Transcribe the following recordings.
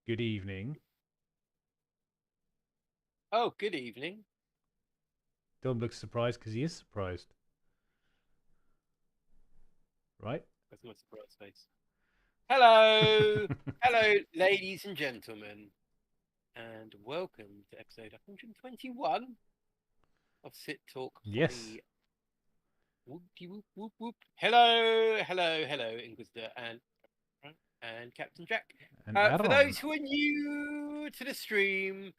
Good evening. Oh, good evening. Dom looks surprised because he is surprised, right? That's my surprise face. Hello, hello, ladies and gentlemen, and welcome to episode 121 of Sit Talk Yes. Hobby. Whoopty whoop whoop whoop. Hello, Inquisitor and Captain Jack. And For Aaron. those who are new to the stream,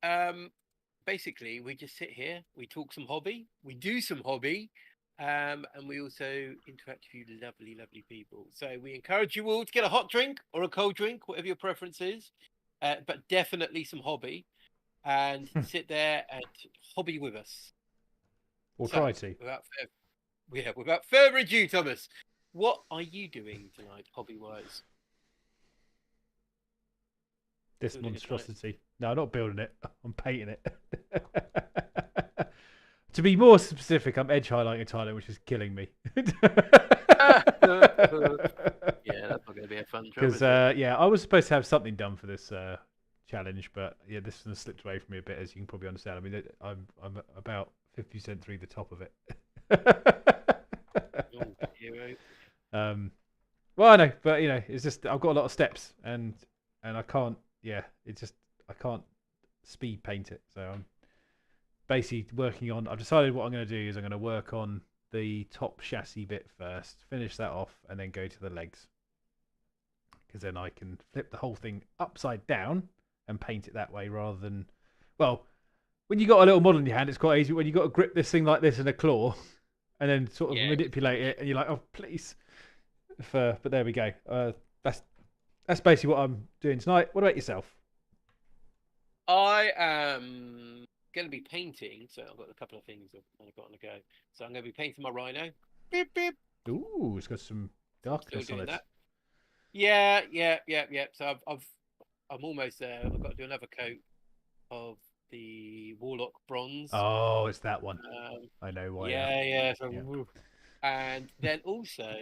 um, basically we just sit here, we talk some hobby, we do some hobby, and we also interact with you lovely people. So we encourage you all to get a hot drink or a cold drink, whatever your preference is, but definitely some hobby, and sit there and hobby with us. Or So try to. without further ado, Thomas, what are you doing tonight, hobby wise? This Building a tonight. monstrosity. No, I'm not building it. I'm painting it. To be more specific, I'm edge highlighting Thailand, which is killing me. Yeah, that's not going to be a fun job, Because is it? yeah, I was supposed to have something done for this challenge, but yeah, this one slipped away from me a bit, as you can probably understand. I mean, I'm about 50% through the top of it. Oh, hero. Well, I know, but you know, it's just I've got a lot of steps, and I can't. Yeah, it's just I can't speed paint it. So I'm basically working on. I've decided what I'm going to do is I'm going to work on the top chassis bit first, finish that off, and then go to the legs. Because then I can flip the whole thing upside down and paint it that way rather than, well, when you got a little model in your hand, it's quite easy. When you got to grip this thing like this in a claw, and then sort of Yeah. manipulate it, and you're like, oh please. But there we go. That's that's basically what I'm doing tonight. What about yourself? I am going to be painting, so I've got a couple of things I've got on the go. So I'm going to be painting my rhino. Beep beep. Ooh, it's got some So I'm still darkness on doing it. that. Yeah. So I'm almost there. I've got to do another coat of the Warlock bronze. Oh, it's that one. Um, I know why now. yeah. Yeah. And then also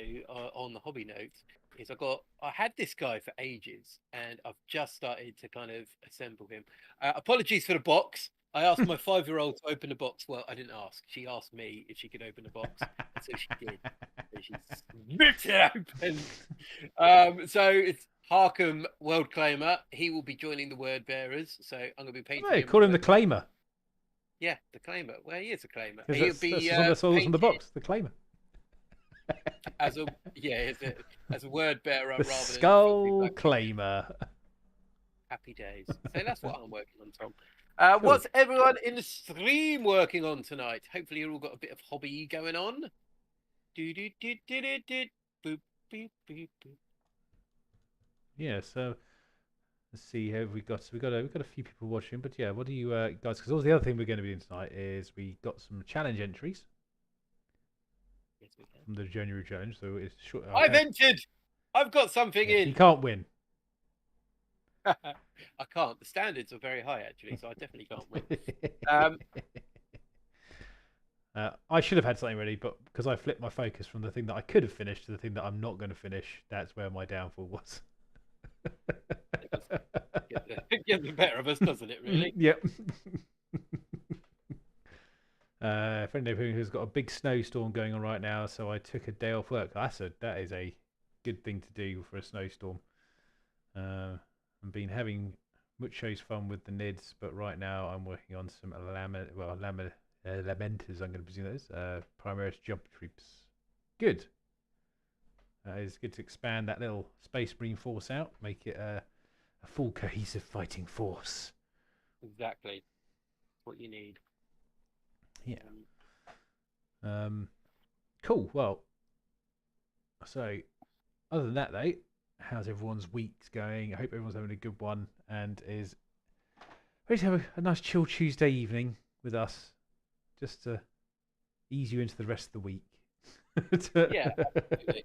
on the hobby note is I had this guy for ages, and I've just started to kind of assemble him. Apologies for the box. I asked my 5-year-old to open the box. Well, I didn't ask. She asked me if she could open the box, and so she did. So she ripped it open. So it's Harkham World Claimer. He will be joining the Word Bearers. So I'm going to be painting No, him. call him the claimer Yeah, the Claimer. Well, he is a Claimer. because He'll be that's all that's on the painted box. The claimer, as a as a word bearer the rather than filthy skull black claimer. happy days. So that's what I'm working on, Tom. Cool. What's everyone in the stream working on tonight? Hopefully, you've all got a bit of hobby going on. Do do do do do do. Boop boop boop boop. Yeah. So let's see. Have we got? We got a few people watching, but yeah. What do you guys? Because all the other thing we're going to be doing tonight is we got some challenge entries Yes, we can. from the January challenge. So it's short. I've entered. I've got something Yeah, you in. can't win. I can't. The standards are very high, actually, so I definitely can't win. Um, I should have had something ready, but because I flipped my focus from the thing that I could have finished to the thing that I'm not going to finish, that's where my downfall was. it gets the better of us, doesn't it? Really. Yep. Friend of who's got a big snowstorm going on right now, so I took a day off work. That is a good thing to do for a snowstorm. I've been having mucho's fun with the nids, but right now I'm working on some lamenters. I'm going to presume those Primaris jump troops. Good. It's good to expand that little space marine force out, make it a full cohesive fighting force. Exactly. What you need. Yeah. Cool. Well, so other than that, though, how's everyone's week going? I hope everyone's having a good one and is ready to have a nice chill Tuesday evening with us, just to ease you into the rest of the week. Yeah, absolutely.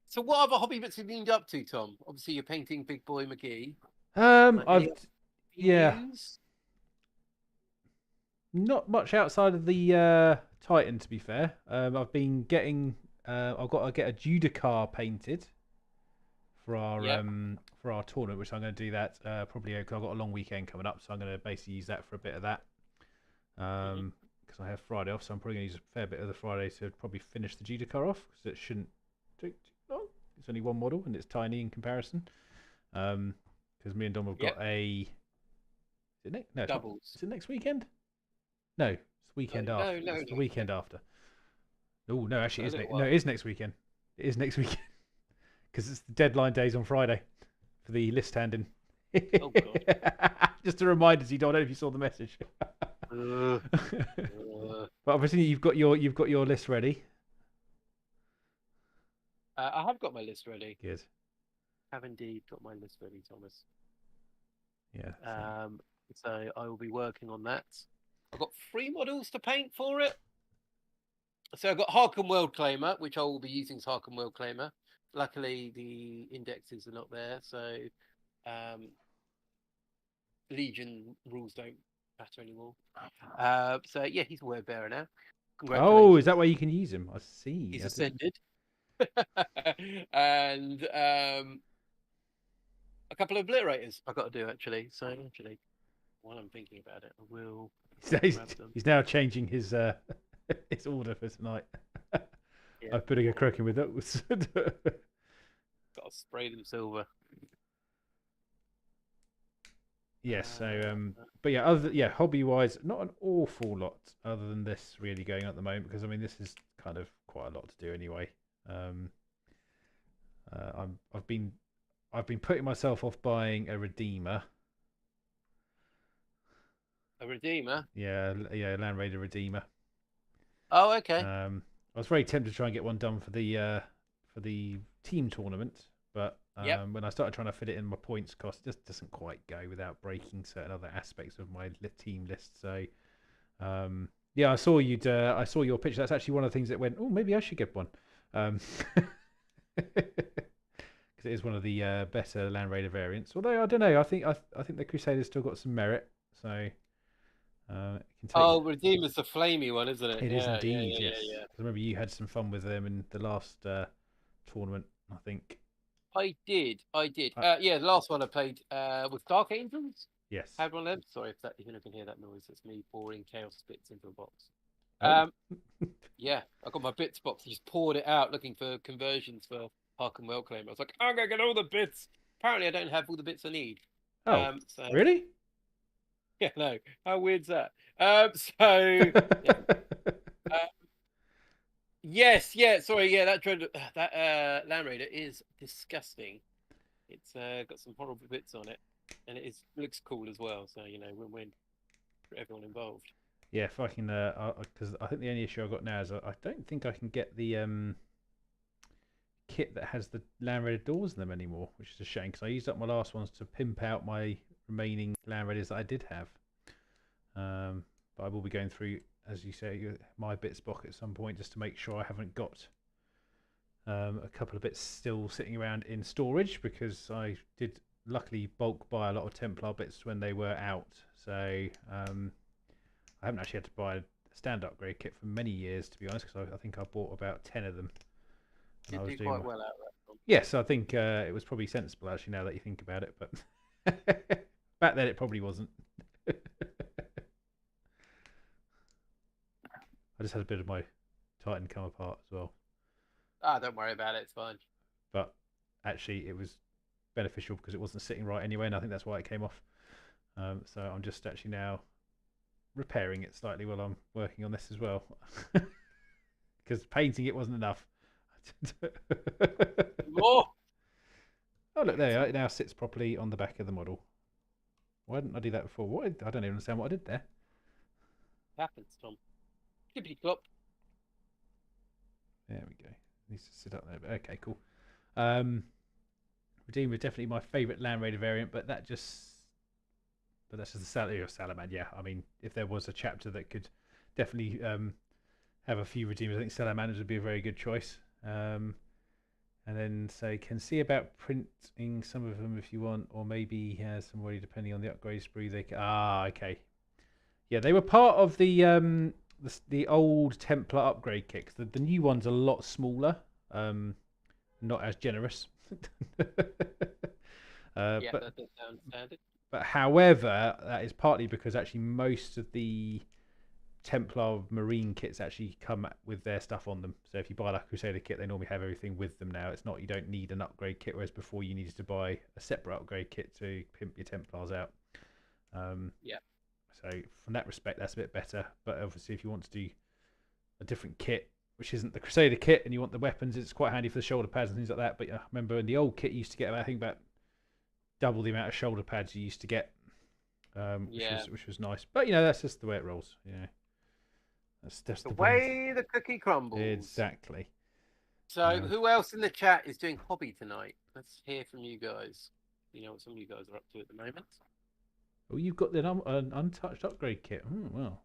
So, what other hobby bits have you been up to, Tom? Obviously, you're painting Big Boy McGee. Any other Yeah, news? not much outside of the Titan, to be fair. I've been getting, I've got to get a Judicar painted for our Yep. tournament, which I'm going to do that probably because I've got a long weekend coming up, so I'm going to basically use that for a bit of that. Because I have Friday off, so I'm probably going to use a fair bit of the Friday to probably finish the Judicar off, because it shouldn't take too long. It's only one model and it's tiny in comparison. Because me and Dom have got a. Is it next? No, it's doubles. not. Is it next weekend? No, it's the weekend after. No, It's the weekend after. Oh no, actually, it is while. it is next weekend. It is next weekend because it's the deadline days on Friday for the list handing. Oh god! Just a reminder to you, Don. I don't know if you saw the message. But obviously, you've got your list ready. I have got my list ready. Good. Have indeed got my list ready, Thomas. Yeah. So I will be working on that. I've got 3 models to paint for it. So I've got Harken World Claimer, which I will be using as Harken World Claimer. Luckily, the indexes are not there, so Legion rules don't matter anymore. So yeah, he's a word bearer now. Congratulations. Oh, is that why you can use him? I see. He's ascended. And a couple of obliterators I've got to do actually. So actually, while I'm thinking about it, I will. He's now changing his his order for tonight. Yeah. I'm putting a crook in with those. Got to spray them silver. Yes. So, but yeah, hobby wise, not an awful lot other than this really going on at the moment, because I mean this is kind of quite a lot to do anyway. I've been putting myself off buying a Redeemer. A Redeemer? Yeah, Land Raider Redeemer. Oh, okay. I was very tempted to try and get one done for the team tournament, but when I started trying to fit it in my points cost, it just doesn't quite go without breaking certain other aspects of my team list. So, yeah, I saw your picture. That's actually one of the things that went, oh, maybe I should get one. Because it is one of the better Land Raider variants. Although I don't know, I think the Crusader's still got some merit. So, Redeemer's the flamey one, isn't it? It is indeed, yes. Yeah. I remember you had some fun with them in the last tournament, I think. I did. Yeah, the last one I played with Dark Angels. Yes. Had one of them. Sorry if you can hear that noise. It's me pouring chaos bits into a box. Yeah, I got my bits box and just poured it out looking for conversions for Harken World Claimer. I was like, I'm going to get all the bits. Apparently, I don't have all the bits I need. Oh, really? Yeah, no. How weird's that? Yeah. Yes, yeah. Sorry, yeah. That Land Raider is disgusting. It's got some horrible bits on it, and looks cool as well. So win-win for everyone involved. Yeah, if I can, because I think the only issue I've got now is I don't think I can get the kit that has the Land Raider doors in them anymore, which is a shame because I used up my last ones to pimp out my remaining Land Raiders that I did have. But I will be going through, as you say, my bits box at some point just to make sure I haven't got a couple of bits still sitting around in storage, because I did luckily bulk buy a lot of Templar bits when they were out. So I haven't actually had to buy a stand upgrade kit for many years, to be honest, because I think I bought about 10 of them. Did do quite well out of that. Yes, I think it was probably sensible actually now that you think about it, but back then it probably wasn't. I just had a bit of my Titan come apart as well. Don't worry about it, it's fine. But actually it was beneficial because it wasn't sitting right anyway, and I think that's why it came off. So I'm just actually now repairing it slightly while I'm working on this as well. Because painting it wasn't enough. More. Oh look, there it now sits properly on the back of the model. Why didn't I do that before? I don't even understand what I did there. Happens, Tom. Tippity clop. There we go. Needs to sit up there. But okay, cool. Redeemer definitely my favourite Land Raider variant, but that's just the Salamander. Yeah, I mean, if there was a chapter that could definitely have a few Redeemers, I think Salamanders would be a very good choice. And then say can see about printing some of them if you want, or maybe he has some already depending on the upgrade spree. Okay. Yeah, they were part of the old Templar upgrade kit. The new one's a lot smaller, not as generous. Yeah, But that does sound standard. however, that is partly because actually most of the Templar Marine kits actually come with their stuff on them. So if you buy like a Crusader kit, they normally have everything with them now. It's not, you don't need an upgrade kit, whereas before you needed to buy a separate upgrade kit to pimp your Templars out. Yeah. So from that respect, that's a bit better. But obviously, if you want to do a different kit, which isn't the Crusader kit, and you want the weapons, it's quite handy for the shoulder pads and things like that. But I remember in the old kit, you used to get, I think, about double the amount of shoulder pads you used to get, Yeah. which was nice. But that's just the way it rolls. That's just The the way. way the cookie crumbles. Exactly. So, who else in the chat is doing hobby tonight? Let's hear from you guys. You know what some of you guys are up to at the moment. Oh, you've got an untouched upgrade kit. Oh, well.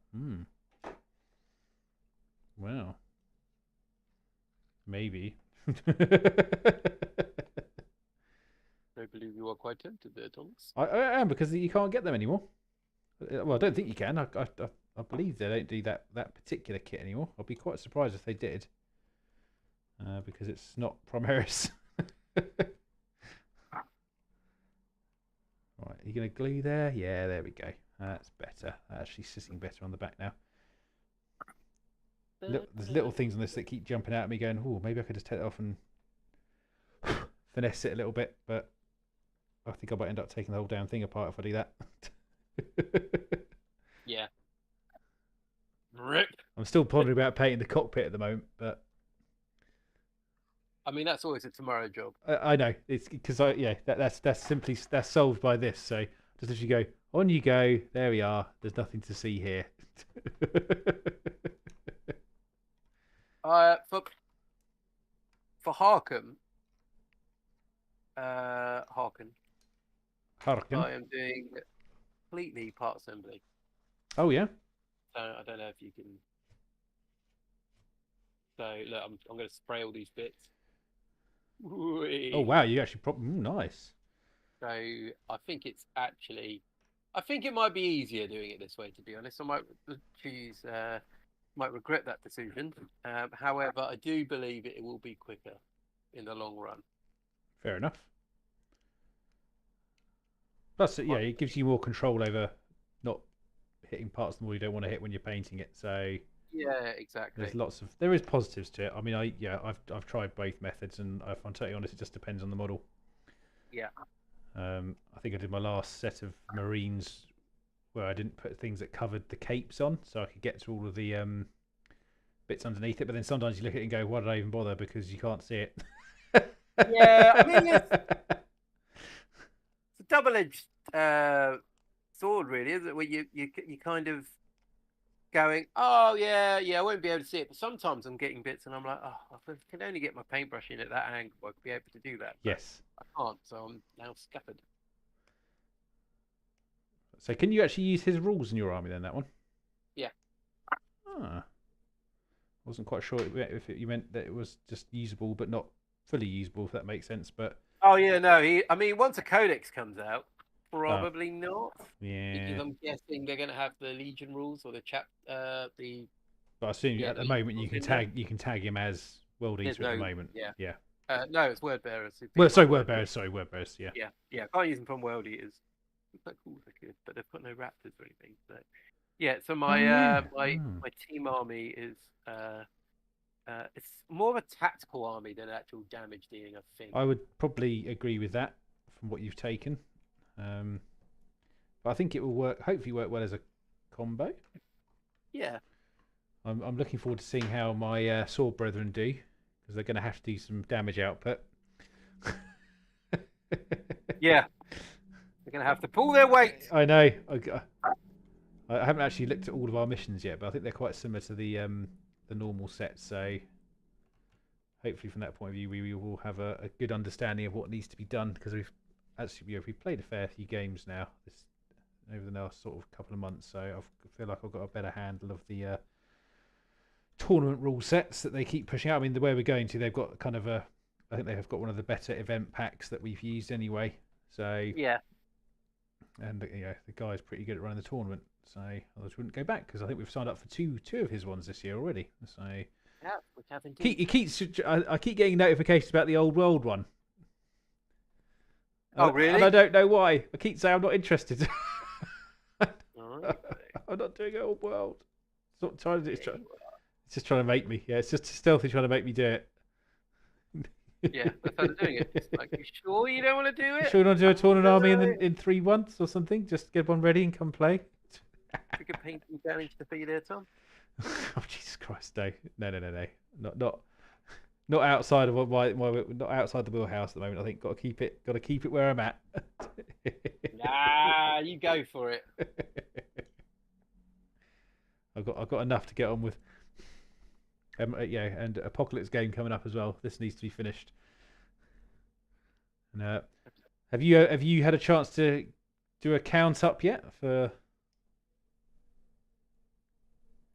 Wow. Maybe. I believe you are quite tempted there, Thomas. I am, because you can't get them anymore. Well, I don't think you can. I believe they don't do that particular kit anymore. I'll be quite surprised if they did. Because it's not Primaris. Right, are you going to glue there? Yeah, there we go. That's better. That's actually sitting better on the back now. There's little things on this that keep jumping out at me going, oh, maybe I could just take it off and finesse it a little bit, but I think I might end up taking the whole damn thing apart if I do that. Yeah. Rip. I'm still pondering about painting the cockpit at the moment, but I mean, that's always a tomorrow job. I know it's because that's solved by this. So just literally go on. You go. There we are. There's nothing to see here. For Harken. Harken. I am doing completely part assembly. Oh yeah. So I don't know if you can. So look, I'm going to spray all these bits. Whee. Oh wow, you actually nice. So I think it's actually, I think it might be easier doing it this way. To be honest, I might choose, might regret that decision. However, I do believe it will be quicker in the long run. Fair enough. Plus, yeah, it gives you more control over not hitting parts the more you don't want to hit when you're painting it. So yeah, exactly. There is positives to it. I mean, I've tried both methods, and if I'm totally honest, it just depends on the model. Yeah. I think I did my last set of Marines where I didn't put things that covered the capes on, so I could get to all of the bits underneath it. But then sometimes you look at it and go, "Why did I even bother?" Because you can't see it. Yeah, I mean, it's a double-edged sword, really, isn't it? Where you kind of going, oh yeah, I won't be able to see it. But sometimes I'm getting bits, and I'm like, oh, I can only get my paintbrush in at that angle. I could be able to do that. Yes. I can't, so I'm now scuppered. So can you actually use his rules in your army then? That one. Yeah. Ah. Wasn't quite sure if you meant that it was just usable, but not fully usable. If that makes sense, but. Oh yeah, no. I mean, once a codex comes out, probably not. Yeah. Because I'm guessing they're going to have the Legion rules or the But I assume at the moment you can tag him as World Eater at the moment. Yeah. Yeah. No, it's Word Bearers. Word Bearers. Sorry, Word Bearers. Yeah. Yeah. Can't use them from World Eaters. It's quite cool if I could, but they've got no raptors or anything. So yeah. So my my team army is it's more of a tactical army than actual damage dealing, I think. I would probably agree with that from what you've taken. But I think it will work. Hopefully, work well as a combo. Yeah. I'm looking forward to seeing how my sword brethren do, because they're going to have to do some damage output. Yeah. They're going to have to pull their weight. I know. I haven't actually looked at all of our missions yet, but I think they're quite similar to the normal set. So hopefully, from that point of view, we will have a good understanding of what needs to be done, because we've played a fair few games now over the last sort of couple of months. So I feel like I've got a better handle of the tournament rule sets that they keep pushing out. I mean, the way we're going to, they've got kind of I think they've got one of the better event packs that we've used anyway. So yeah. And the guy's pretty good at running the tournament. So I just wouldn't go back, because I think we've signed up for two of his ones this year already. So yeah, we have indeed. I keep getting notifications about the old world one. Oh, And I really? don't know why. I keep saying I'm not interested. Oh, I'm not doing it all world. It's not trying to. yeah, It's just trying to make me. Yeah, it's just stealthy trying to make me do it. yeah, that's how they're doing it. It's like, you sure you don't want to do You it? sure you want to do a Oh, tournament army no. in 3 months or something? Just get one ready and come play. We could paint some damage to be there, Tom. Oh Jesus Christ! No, not outside of not outside the wheelhouse at the moment. I think got to keep it where I'm at. Nah, you go for it. I've got enough to get on with. Yeah, and Apocalypse game coming up as well. This needs to be finished. And have you had a chance to do a count up yet for?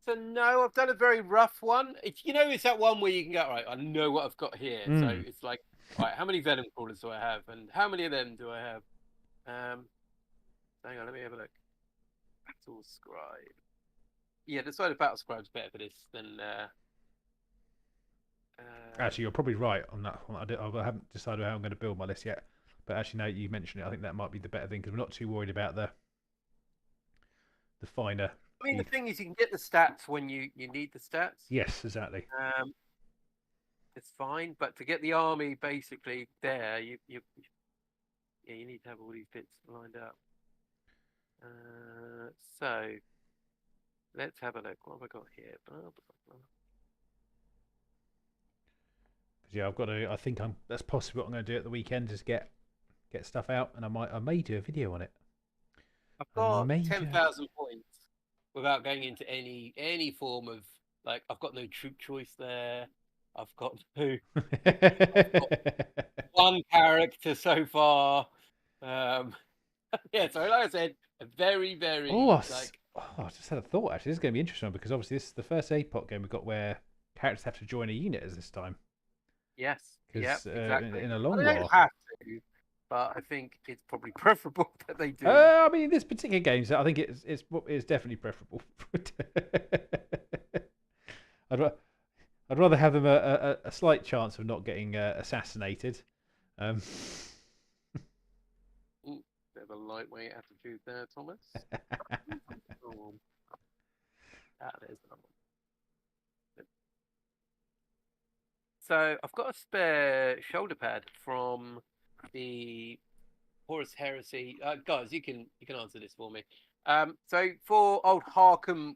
So no, I've done a very rough one. It's it's that one where you can go, all right, I know what I've got here. So Mm. it's like, all right, how many venom crawlers do I have, and how many of them do I have? Hang on, let me have a look. Battle scribe. Yeah, the side of battle scribe's better for this than. Actually, you're probably right on that one. I haven't decided how I'm going to build my list yet. But actually, now you mention it, I think that might be the better thing because we're not too worried about the finer. I mean, the thing is, you can get the stats when you need the stats. Yes, exactly. It's fine, but to get the army basically there, you need to have all these bits lined up. So let's have a look. What have I got here? Blah, blah, blah. Yeah, I've got to. I think that's possibly what I'm going to do at the weekend is get stuff out, and I may do a video on it. I've got 10,000 points without going into any form of like. I've got no troop choice there. I've got no. I've got one character so far. Yeah, so like I said, a very like. I just had a thought. Actually, this is going to be interesting because obviously this is the first APOC game we've got where characters have to join a unit as this time. Yes. Because exactly. in a long they while, don't have to, but I think it's probably preferable that they do. I mean, in this particular game, so I think it's definitely preferable. I'd rather have them a slight chance of not getting assassinated. Ooh, bit of a lightweight attitude there, Thomas. There's another one. So I've got a spare shoulder pad from the Horus Heresy. Guys, you can answer this for me. So for old Harkham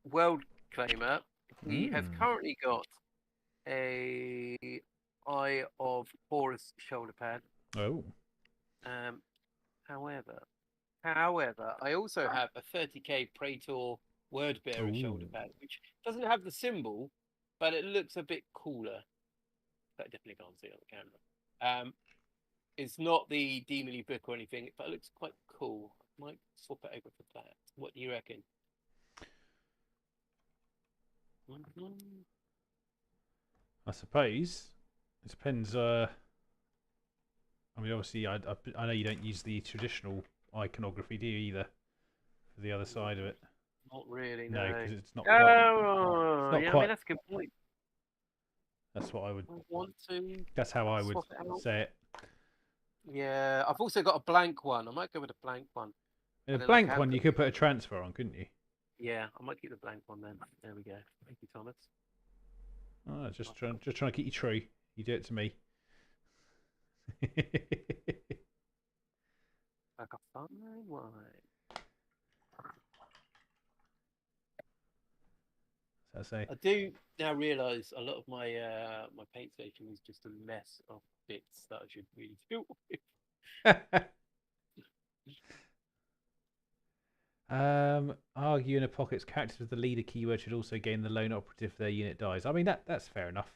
World Claimer, he has currently got a Eye of Horus shoulder pad. Oh. However, I also have a 30k Praetor Word Bearer shoulder pad, which doesn't have the symbol, but it looks a bit cooler. I definitely can't see it on the camera. It's not the Demony book or anything, but it looks quite cool. I might swap it over for that. What do you reckon? I suppose it depends. I mean, obviously, I know you don't use the traditional iconography, do you either? For the other side of it. Not really. No, because it's not. Oh, it's not yeah. quite, I mean, that's a good point. That's what I would. That's how I would say it. Yeah, I've also got a blank one. I might go with a blank one. In a blank one, you could put a transfer on, couldn't you? Yeah, I might keep the blank one then. There we go. Thank you, Thomas. Oh, just trying to keep you true. You do it to me. Like a fine wine. I do now realise a lot of my my paint station is just a mess of bits that I should really deal with. Argue in a pocket's characters with the leader keyword should also gain the lone operative if their unit dies. I mean that's fair enough.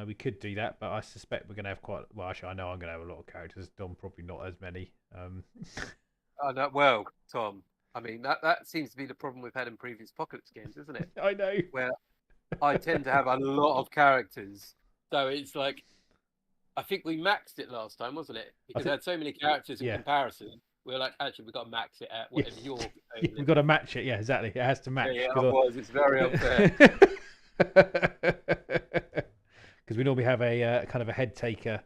We could do that, but I suspect we're going to have quite. Well, actually, I know I'm going to have a lot of characters. Dom probably not as many. Well, Tom. I mean that seems to be the problem we've had in previous Apocalypse games, isn't it? I know. Where I tend to have a lot of characters, so it's like I think we maxed it last time, wasn't it? Because I had so many characters in comparison. We were like, actually, we've got to max it at whatever you're. We've got to match it. Yeah, exactly. It has to match. Yeah, otherwise it's very unfair. Because we normally have a kind of a head taker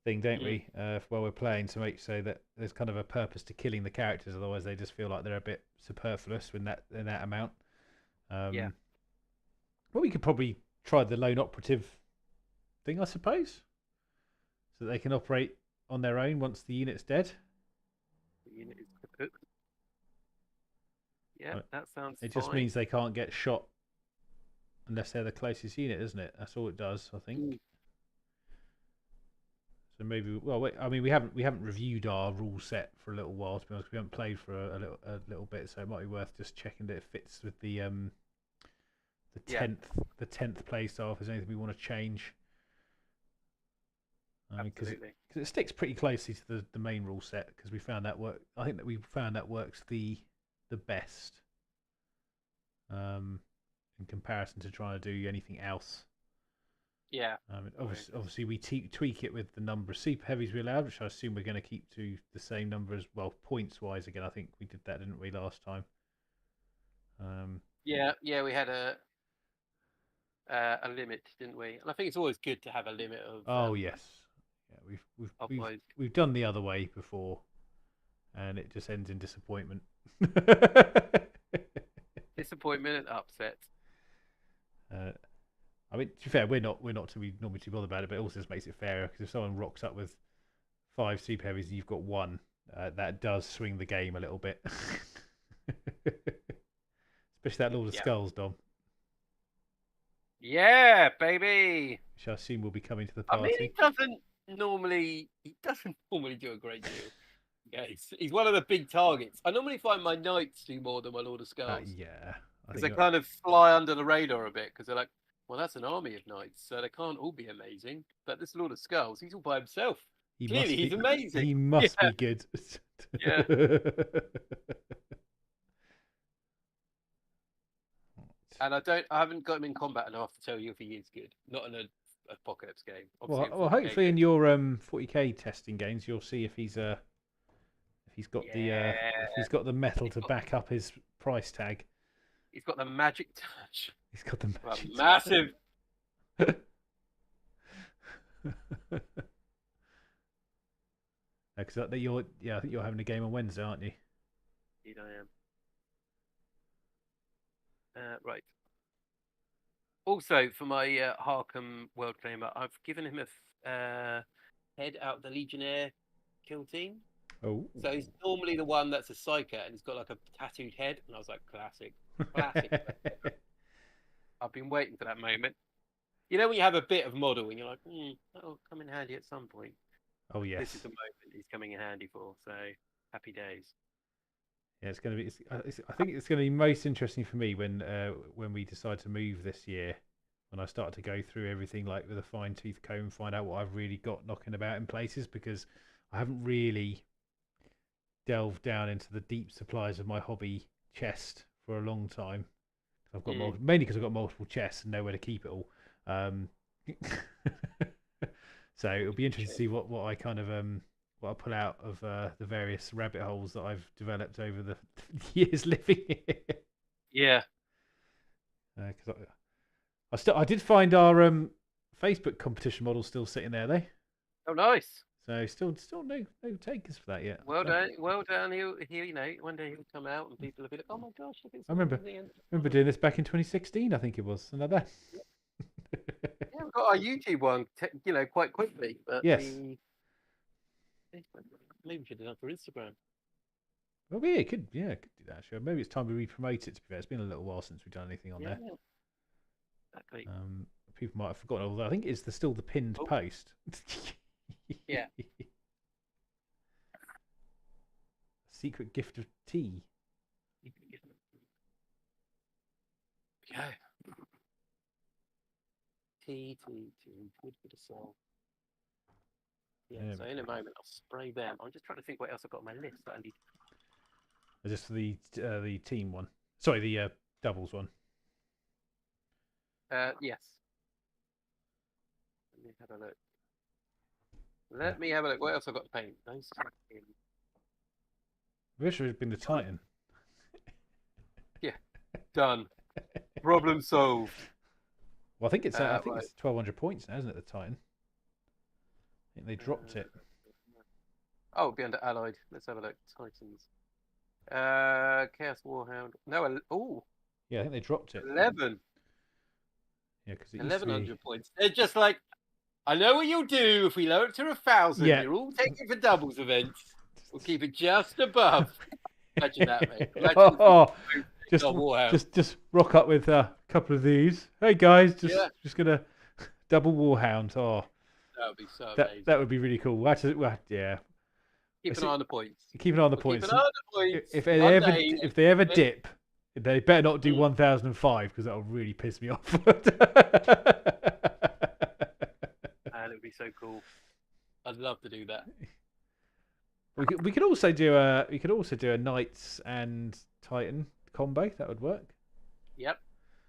thing, don't we? While we're playing, to make so that there's kind of a purpose to killing the characters. Otherwise, they just feel like they're a bit superfluous in that amount. Yeah. Well, we could probably try the lone operative thing, I suppose, so that they can operate on their own once the unit's dead. The unit is kaput. Yeah, that sounds It just fine. means they can't get shot unless they're the closest unit, isn't it? That's all it does, I think. So maybe, well, wait, I mean, we haven't reviewed our rule set for a little while. To be honest, we haven't played for a little bit, so it might be worth just checking that it fits with the tenth play style. If there's anything we want to change, because it sticks pretty closely to the main rule set. Because we found that work. I think that we found that works the best. In comparison to trying to do anything else. Yeah. Obviously we tweak it with the number of super heavies we allowed, which I assume we're going to keep to the same number as well, points wise. Again, I think we did that, didn't we, last time? Yeah, we had a limit, didn't we? And I think it's always good to have a limit of. Oh yes, yeah, we've done the other way before, and it just ends in disappointment. Disappointment and upset. I mean, to be fair, we're not to be normally too bothered about it, but it also just makes it fairer because if someone rocks up with 5 super heavies and you've got 1, that does swing the game a little bit. Especially that Lord of Skulls, Dom. Yeah, baby. Which I assume will be coming to the party. I mean, he doesn't normally do a great deal. Yeah, he's one of the big targets. I normally find my knights do more than my Lord of Skulls. Yeah. Because they kind of fly under the radar a bit, because they're like, well, that's an army of knights, so they can't all be amazing. But this Lord of Skulls, he's all by himself. Clearly, he's amazing. He must be good. Yeah. And I haven't got him in combat enough to tell you if he is good. Not in a apocalypse game. Well, hopefully in your 40k testing games, you'll see if he's got the metal to back up his price tag. He's got the magic touch. He's got the magic touch. Massive. Because I think you're having a game on Wednesday, aren't you? Indeed, I am. Right. Also, for my Harkham World Claimer, I've given him a head out of the Legionnaire kill team. Oh. So he's normally the one that's a psyker, and he's got like a tattooed head, and I was like, classic. I've been waiting for that moment. You know when you have a bit of model, and you're like, that'll come in handy at some point. Oh yes. This is the moment he's coming in handy for. So happy days. Yeah, it's going to be. I think it's going to be most interesting for me when we decide to move this year. When I start to go through everything like with a fine tooth comb, find out what I've really got knocking about in places, because I haven't really delved down into the deep supplies of my hobby chest for a long time. I've got mainly because I've got multiple chests and nowhere to keep it all. So it'll be interesting to see what I kind of what I pull out of the various rabbit holes that I've developed over the years living here. Yeah. Because I did find our Facebook competition model still sitting there though. Oh, nice. So still no takers for that yet. Well done. He'll one day he'll come out and people will be like, oh my gosh, look at this. I remember doing this back in 2016. I think it was another. Yeah, we got our YouTube one, quite quickly. But yes. Maybe we should have done for Instagram. Well, yeah, it could do that. Sure. Maybe it's time to re-promote it. To be fair, it's been a little while since we've done anything on there. Exactly. People might have forgotten. Although I think it's still the pinned post. Yeah. Secret gift of tea. Yeah. Tea, good for the soul. Yeah, so in a moment I'll spray them. I'm just trying to think what else I've got on my list that I need. Just the team one. Sorry, the doubles one. Yes. Let me have a look. Let me have a look. What else I've got to paint? Those two. Wish it had been the Titan. Yeah. Done. Problem solved. Well, I think it's 1,200 points now, isn't it? The Titan. think they dropped it. Oh, it'll be under Allied. Let's have a look. Titans. Chaos Warhound. No, oh, Yeah, I think they dropped it. 11. Yeah, because it used to be. 1,100 points. They're just like, I know what you'll do if we lower it to 1,000. Yeah. You're all taking for doubles events. We'll keep it just above. Imagine that, mate. Imagine Oh, Warhound. just rock up with a couple of these. Hey guys, Yeah. just gonna double Warhound. Oh, That would be so amazing. that would be really cool. Well, yeah. Keep an eye on the points. Keep an eye on the points. Keep an eye on the points. If they ever dip, they better not do 1005 because that'll really piss me off. And it would be so cool. I'd love to do that. We could also do a Knights and Titan combo. That would work. Yep.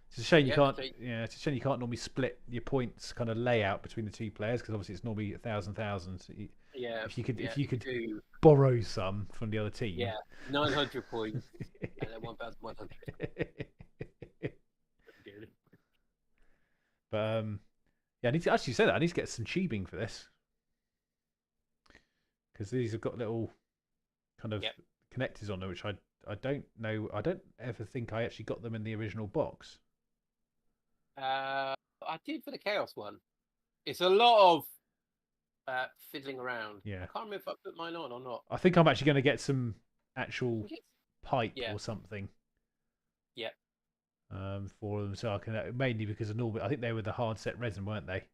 It's a shame you can't. Yeah, it's a shame you can't normally split your points kind of layout between the two players because obviously it's normally 1,000. So yeah. If you could borrow some from the other team. Yeah. 900 points and then 1,100. But yeah, I need to actually say that I need to get some tubing for this because these have got little kind of connectors on them, which I don't know. I don't ever think I actually got them in the original box. I did for the Chaos one. It's a lot of fiddling around. Yeah. I can't remember if I put mine on or not. I think I'm actually going to get some actual pipe or something. Yeah. For them, so I can mainly because of normal. I think they were the hard set resin, weren't they?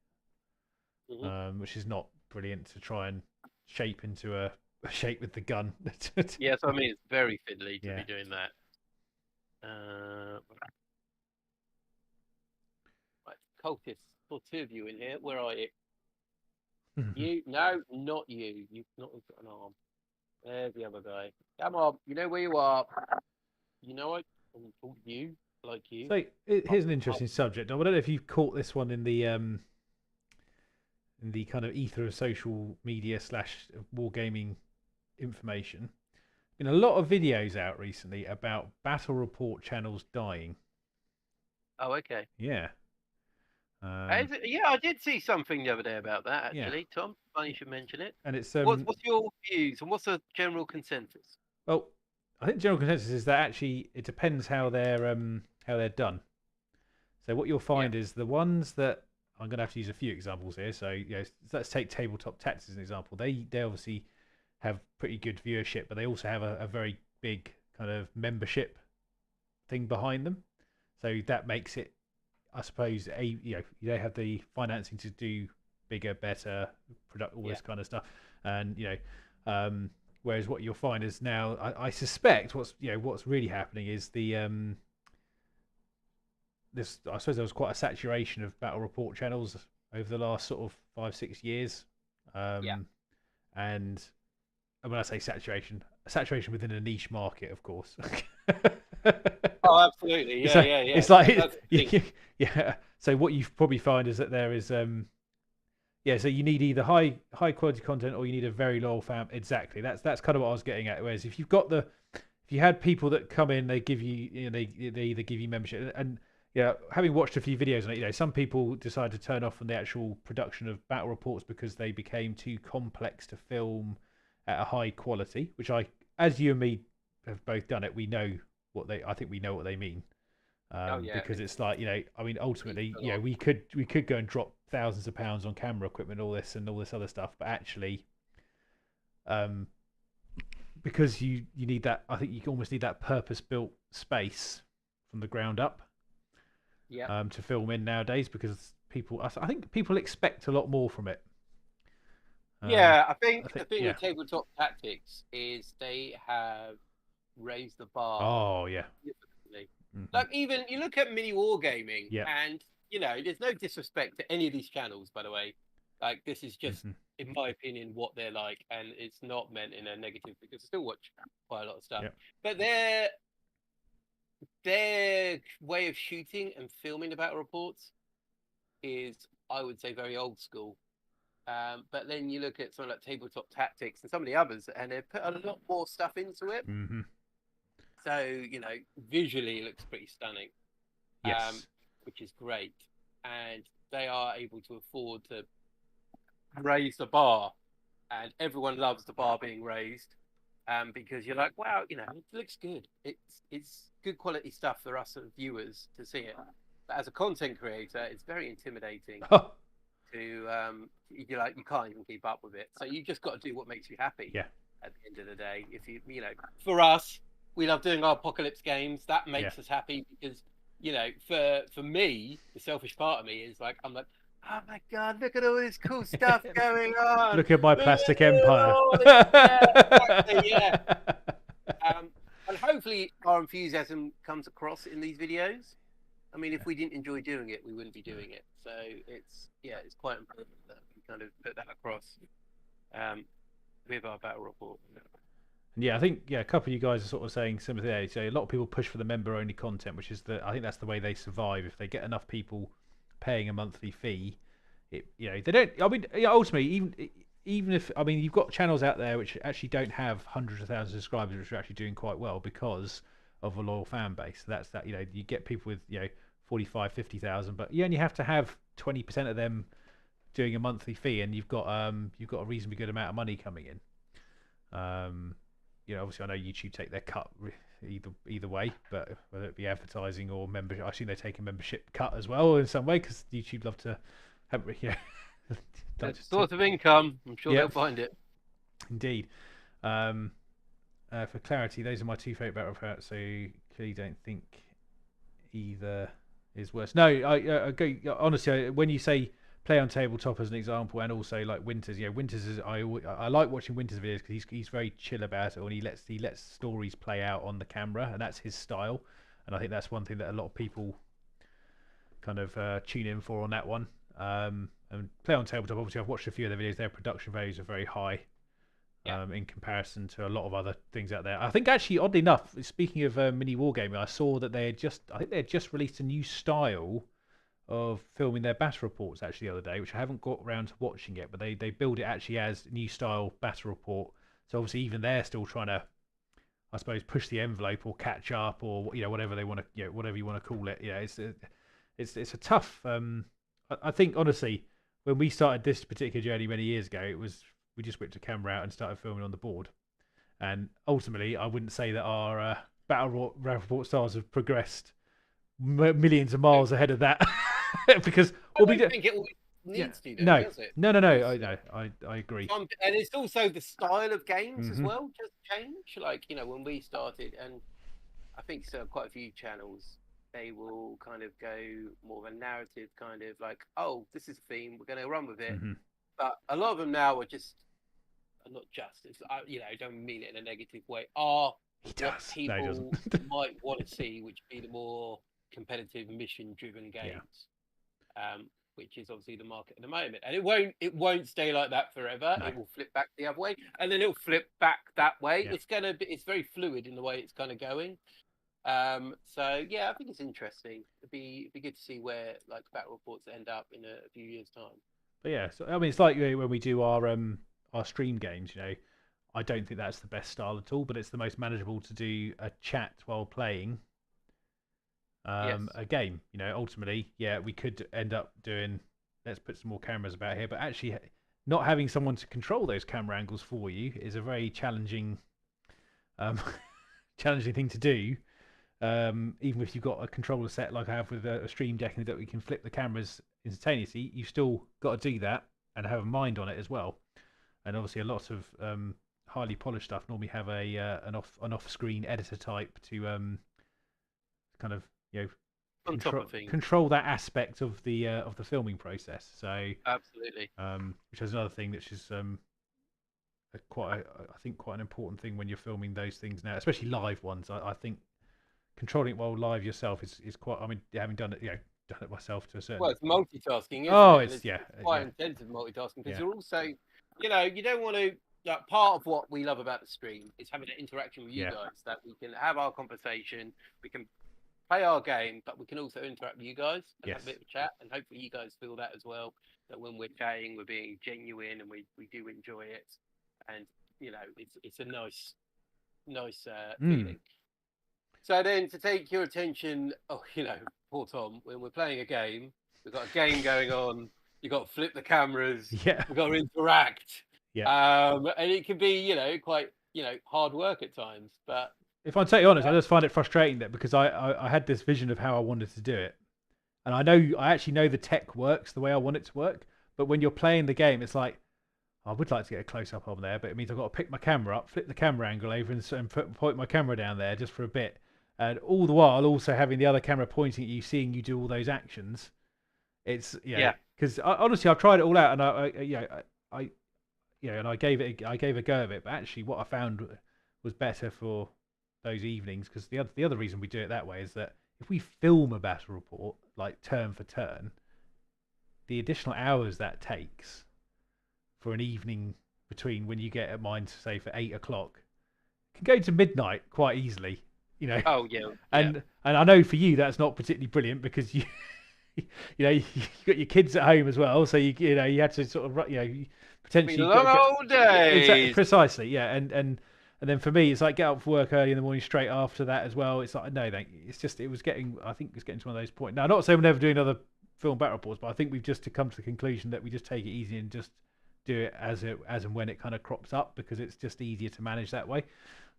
Mm-hmm. Which is not brilliant to try and shape into a shape with the gun. Yeah, so I mean it's very fiddly to be doing that. Right, cultists, or two of you in here. Where are you? You? No, not you. You've not got an arm. There's the other guy. Come on, you know where you are. You know what? You. Like you. So here's an interesting subject. I don't know if you've caught this one in the kind of ether of social media / wargaming information. Been a lot of videos out recently about battle report channels dying. Oh, okay. Yeah. Yeah, I did see something the other day about that. Actually, Tom, funny you should mention it. And it's what's your views and what's the general consensus? Well, I think the general consensus is that actually it depends how they're done. So what you'll find is the ones that I'm going to have to use a few examples here. So let's take Tabletop Tactics as an example. They obviously have pretty good viewership, but they also have a very big kind of membership thing behind them. So that makes it, I suppose, they have the financing to do bigger, better product, all this kind of stuff, and whereas what you'll find is now, I suspect what's really happening is I suppose there was quite a saturation of battle report channels over the last sort of 5-6 years. And when I say saturation within a niche market, of course. Oh, absolutely. Yeah, yeah. It's like, yeah. So what you probably find is that there is, so you need either high quality content or you need a very loyal fan. Exactly. That's kind of what I was getting at. Whereas if you had people that come in, they give you, they either give you membership, and having watched a few videos on it, some people decide to turn off from the actual production of battle reports because they became too complex to film at a high quality. Which as you and me have both done it, we know I think we know what they mean. Because it's like, I mean, ultimately, we could go and drop thousands of pounds on camera equipment, all this other stuff, but actually, because you need that, I think you almost need that purpose-built space from the ground up, to film in nowadays, because I think people expect a lot more from it. I think the thing with Tabletop Tactics is they have raised the bar. Oh yeah. Mm-hmm. Like even you look at mini wargaming, and there's no disrespect to any of these channels, by the way. Like this is just, in my opinion, what they're like, and it's not meant in a negative because I still watch quite a lot of stuff. But their way of shooting and filming the battle reports is, I would say, very old school. But then you look at something like Tabletop Tactics and some of the others, and they've put a lot more stuff into it. Mm-hmm. So, visually it looks pretty stunning, yes, which is great. And they are able to afford to raise the bar, and everyone loves the bar being raised, because you're like, wow, it looks good. It's good quality stuff for us as viewers to see it. But as a content creator, it's very intimidating to you can't even keep up with it. So you just got to do what makes you happy. Yeah. At the end of the day, if for us, we love doing our apocalypse games. That makes us happy because for me, the selfish part of me is like, I'm like, oh my god, look at all this cool stuff going on. Look at my plastic empire. Yeah, exactly, yeah. And hopefully our enthusiasm comes across in these videos. I mean, if we didn't enjoy doing it, we wouldn't be doing it. So it's quite important that we kind of put that across with our battle report. Yeah, I think a couple of you guys are sort of saying similar there. So a lot of people push for the member-only content, which is I think that's the way they survive. If they get enough people paying a monthly fee, they don't. I mean, ultimately, even if you've got channels out there which actually don't have hundreds of thousands of subscribers, which are actually doing quite well because of a loyal fan base. So that's that. You get people with 45, 50,000, but you only have to have 20% of them doing a monthly fee, and you've got a reasonably good amount of money coming in. Obviously I know YouTube take their cut either way, but whether it be advertising or membership, I assume they take a membership cut as well in some way because YouTube love to have source of income. I'm sure they'll find it. Indeed. For clarity, those are my two favourite battle reports, so clearly don't think either is worse. No, I go honestly. When you say play on tabletop as an example, and also like Winters, Winters is I like watching Winters videos because he's very chill about it, and he lets stories play out on the camera, and that's his style. And I think that's one thing that a lot of people kind of tune in for on that one. And play on tabletop, obviously I've watched a few of the videos. Their production values are very high. In comparison to a lot of other things out there. I think actually, oddly enough, speaking of mini wargaming, I saw that they had just released a new style of filming their battle reports actually the other day, which I haven't got around to watching yet, but they build it actually as new style battle report. So obviously even they're still trying to, I suppose, push the envelope or catch up or whatever they want to, whatever you want to call it. It's a tough. I think honestly, when we started this particular journey many years ago, we just whipped a camera out and started filming on the board. And ultimately, I wouldn't say that our battle report styles have progressed millions of miles ahead of that. Because I don't think it always needs to, though, does it? No. I agree. And it's also the style of games as well just change. Like, when we started, and I think so, quite a few channels, they will kind of go more of a narrative kind of like, oh, this is a theme, we're going to run with it. But a lot of them now are just, not just, I don't mean it in a negative way, are what people might want to see, which be the more competitive, mission-driven games, which is obviously the market at the moment. And it won't stay like that forever. No. It will flip back the other way, and then it'll flip back that way. Yeah. It's very fluid in the way it's kind of going. So yeah, I think it's interesting. It'd be good to see where like battle reports end up in a few years' time. But yeah, so I mean, it's like when we do our stream games. I don't think that's the best style at all, but it's the most manageable to do a chat while playing a game. Ultimately, we could end up doing. Let's put some more cameras about here, but actually, not having someone to control those camera angles for you is a very challenging, challenging thing to do. Even if you've got a controller set like I have with a stream deck and that we can flip the cameras instantaneously, you've still got to do that and have a mind on it as well. And obviously a lot of highly polished stuff normally have an off-screen editor type to kind of control that aspect of the filming process. So absolutely, which is another thing which is I think quite an important thing when you're filming those things now, especially live ones. I think controlling it while live yourself is quite. I mean, having done it, done it myself to a certain. Well, it's multitasking. Isn't it? It's quite intensive multitasking because you're also, you don't want to. Like, part of what we love about the stream is having an interaction with you guys. That we can have our conversation, we can play our game, but we can also interact with you guys and have a bit of a chat. And hopefully, you guys feel that as well. That when we're chatting, we're being genuine and we do enjoy it. And it's a nice feeling. So then to take your attention, poor Tom, when we're playing a game, we've got a game going on, You got to flip the cameras. Yeah, We got to interact. yeah. And it can be, quite, hard work at times. But If I'm totally honest, I yeah, just find it frustrating that because I had this vision of how I wanted to do it, and I actually know the tech works the way I want it to work. But when you're playing the game, it's like I would like to get a close up on there, but it means I've got to pick my camera up, flip the camera angle over, and point my camera down there just for a bit, and all the while also having the other camera pointing at you, seeing you do all those actions. It's yeah, because honestly, I've tried it all out, and I and I gave a go of it, but actually, what I found was better for those evenings because the other reason we do it that way is that if we film a battle report like turn for turn, the additional hours that takes for an evening between when you get at mine, say for 8 o'clock, can go to midnight quite easy. Oh yeah, yeah. And I know for you that's not particularly brilliant because you got your kids at home as well, so you had to sort of potentially Long old exactly days. precisely, yeah. And then for me, it's like get up for work early in the morning straight after that as well. It's like no, thank you. It's just I think it's getting to one of those points. Now, not saying we're never doing other film battle reports, but I think we've just to come to the conclusion that we just take it easy and just do it as and when it kind of crops up because it's just easier to manage that way.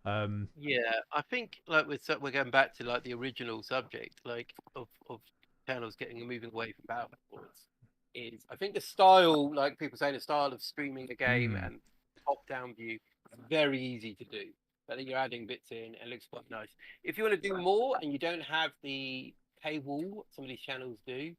Yeah, I think like we're going back to like the original subject, like of channels getting moving away from battle reports. Is I think the style, like people say, the style of streaming a game mm, and top-down view is very easy to do. But then you're adding bits in and it looks quite nice. If you want to do more and you don't have the paywall, some of these channels do,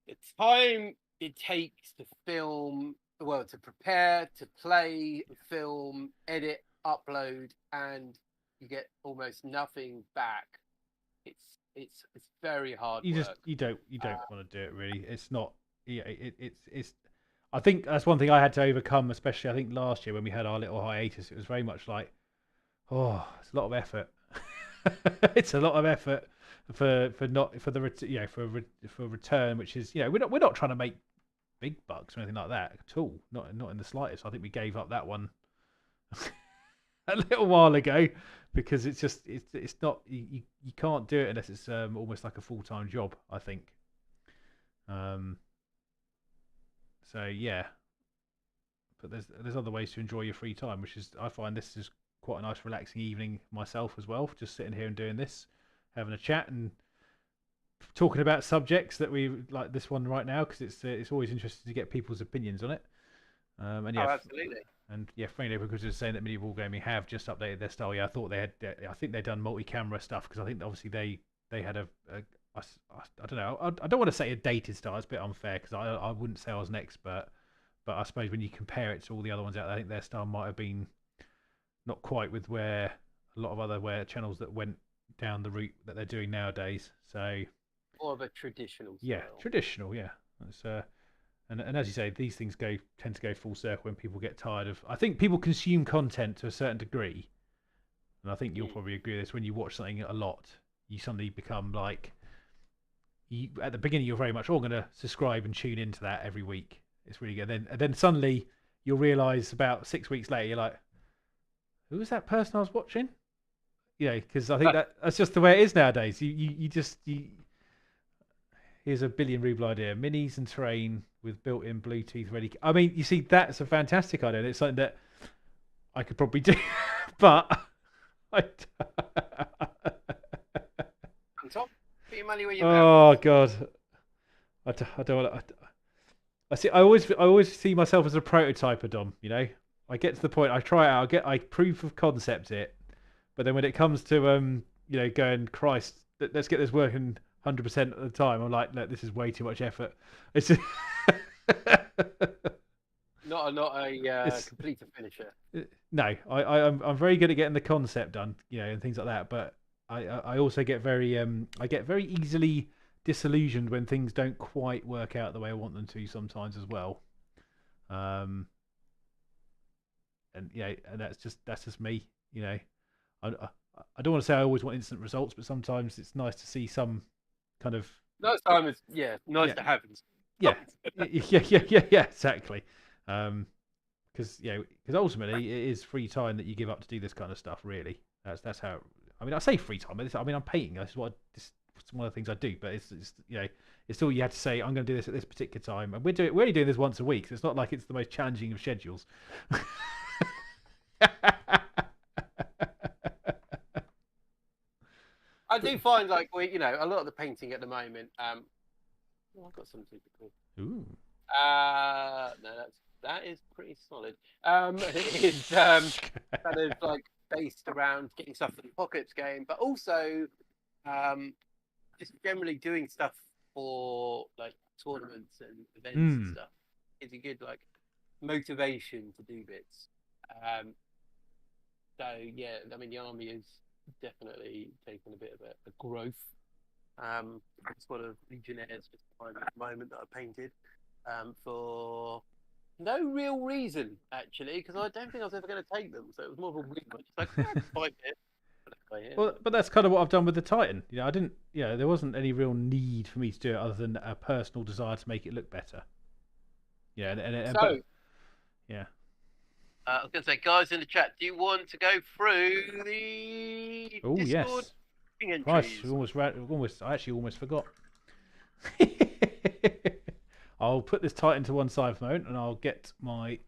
the time it takes to film, well, to prepare, to play, film, edit, upload, and you get almost nothing back. It's very hard work. you don't want to do it really. It's not. Yeah, it's. I think that's one thing I had to overcome, especially I think last year when we had our little hiatus. It was very much like, oh, it's a lot of effort. It's a lot of effort for not for the for return, which is we're not trying to make big bucks or anything like that at all. Not in the slightest. I think we gave up that one a little while ago because it's not you can't do it unless it's almost like a full-time job, I think. Um, so yeah, but there's other ways to enjoy your free time, which is I find this is quite a nice relaxing evening myself as well, just sitting here and doing this, having a chat and talking about subjects that we like this one right now because it's always interesting to get people's opinions on it. And Oh, yeah, absolutely. and yeah, Frank because was saying that Medieval Gaming have just updated their style. Yeah, I thought they had. I think they've done multi-camera stuff because I think obviously they had I don't know. I don't want to say a dated style. It's a bit unfair because I wouldn't say I was an expert, but I suppose when you compare it to all the other ones out there, I think their style might have been not quite with where a lot of other channels that went down the route that they're doing nowadays. So More of a traditional yeah, style. traditional. Yeah, it's and as you say, these things tend to go full circle when people get tired of. I think people consume content to a certain degree, and I think you'll Mm. probably agree with this. When you watch something a lot, you suddenly become like, at the beginning you're very much, oh, I'm going to subscribe and tune into that every week. It's really good. And then suddenly you'll realise about 6 weeks later, you're like, who was that person I was watching? Because I think that's just the way it is nowadays. You just here's a billion ruble idea: minis and terrain with built-in Bluetooth ready. I mean, you see, that's a fantastic idea. It's something that I could probably do, but I. On top, put your money where your mouth Oh is. God, I don't want to. I see. I always see myself as a prototyper, Dom. I get to the point. I try it out. I proof of concept it, but then when it comes to going, Christ, let's get this working 100% of the time. I'm like, look, this is way too much effort. It's just, Not a it's complete finisher. no. I'm very good at getting the concept done, and things like that. But I also get very easily disillusioned when things don't quite work out the way I want them to sometimes as well. Um, and and that's just me. I don't want to say I always want instant results, but sometimes it's nice to see some kind of Nice time is nice yeah, to have. yeah, yeah, exactly. Because ultimately it is free time that you give up to do this kind of stuff. Really, that's how. I mean, I say free time. I mean, I'm painting. This is one of the things I do. But it's It's all you had to say. I'm going to do this at this particular time, and we're only doing this once a week. So it's not like it's the most challenging of schedules. I do find like a lot of the painting at the moment. Oh, I've got something cool. Ooh. No, that is pretty solid. It's kind of like based around getting stuff for the Pockets game, but also just generally doing stuff for like tournaments and events and stuff. It's a good like motivation to do bits. So yeah, I mean the army is definitely taken a bit of a growth. Sort of Legionnaires just behind me at the moment that I painted for no real reason actually, because I don't think I was ever going to take them. So it was more of a weird one. Just like 5 minutes. Well, but that's kind of what I've done with the Titan. You know, I didn't. Yeah, there wasn't any real need for me to do it other than a personal desire to make it look better. Yeah, but, yeah. I was going to say, guys in the chat, do you want to go through the Discord yes. entries? I actually almost forgot. I'll put this Titan to one side for a moment, and I'll get my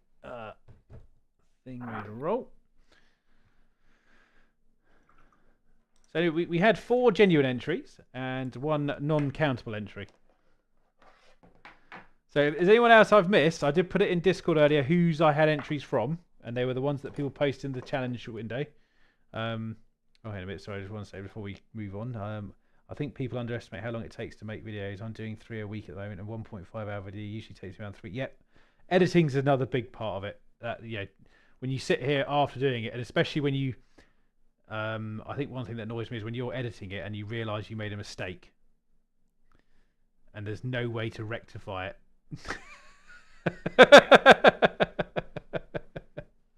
thing ready to roll. So we had 4 genuine entries and 1 non-countable entry. So is anyone else I've missed? I did put it in Discord earlier whose I had entries from, and they were the ones that people posted in the challenge window. Oh, wait a minute. Sorry, I just want to say before we move on. I think people underestimate how long it takes to make videos. I'm doing 3 a week at the moment, and 1.5-hour video usually takes around 3. Yep, editing's another big part of it. When you sit here after doing it, and especially when you, I think one thing that annoys me is when you're editing it and you realise you made a mistake, and there's no way to rectify it.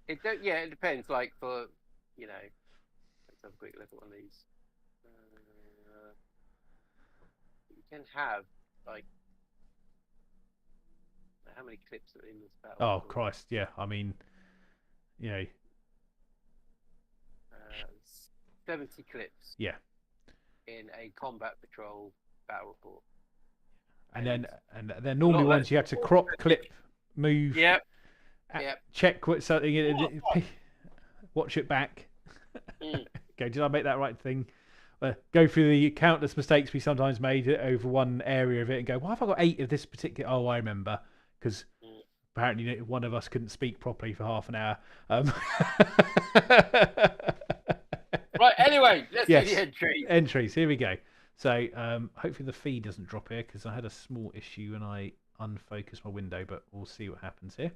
It depends. Like for let's have a quick look at one of these. You can have like how many clips are in this battle? Oh Christ, yeah. I mean, 70 clips. Yeah. In a combat patrol battle report. And then normally ones you have to crop, clip, move. Yep. Check something. Watch it back. Go, did I make that right thing? Go through the countless mistakes we sometimes made over one area of it and go, why have I got 8 of this particular? Oh, I remember. Because apparently one of us couldn't speak properly for half an hour. Right, anyway, let's do the entries. Entries, here we go. So hopefully the feed doesn't drop here because I had a small issue when I unfocused my window, but we'll see what happens here.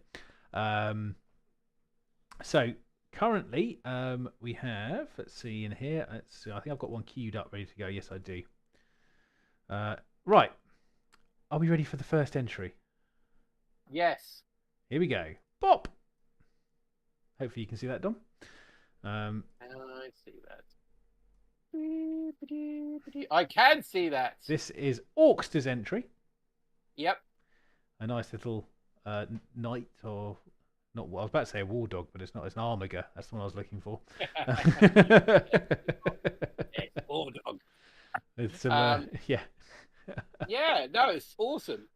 So currently we have, let's see in here, I think I've got one queued up ready to go. Yes, I do. Right. Are we ready for the first entry? Yes. Here we go. Bop. Hopefully you can see that, Dom. I see that. I can see that. This is Orkster's entry. Yep. A nice little knight, or not. I was about to say a war dog, but it's not. It's an armiger. That's the one I was looking for. War dog. It's yeah. Yeah. No, it's awesome.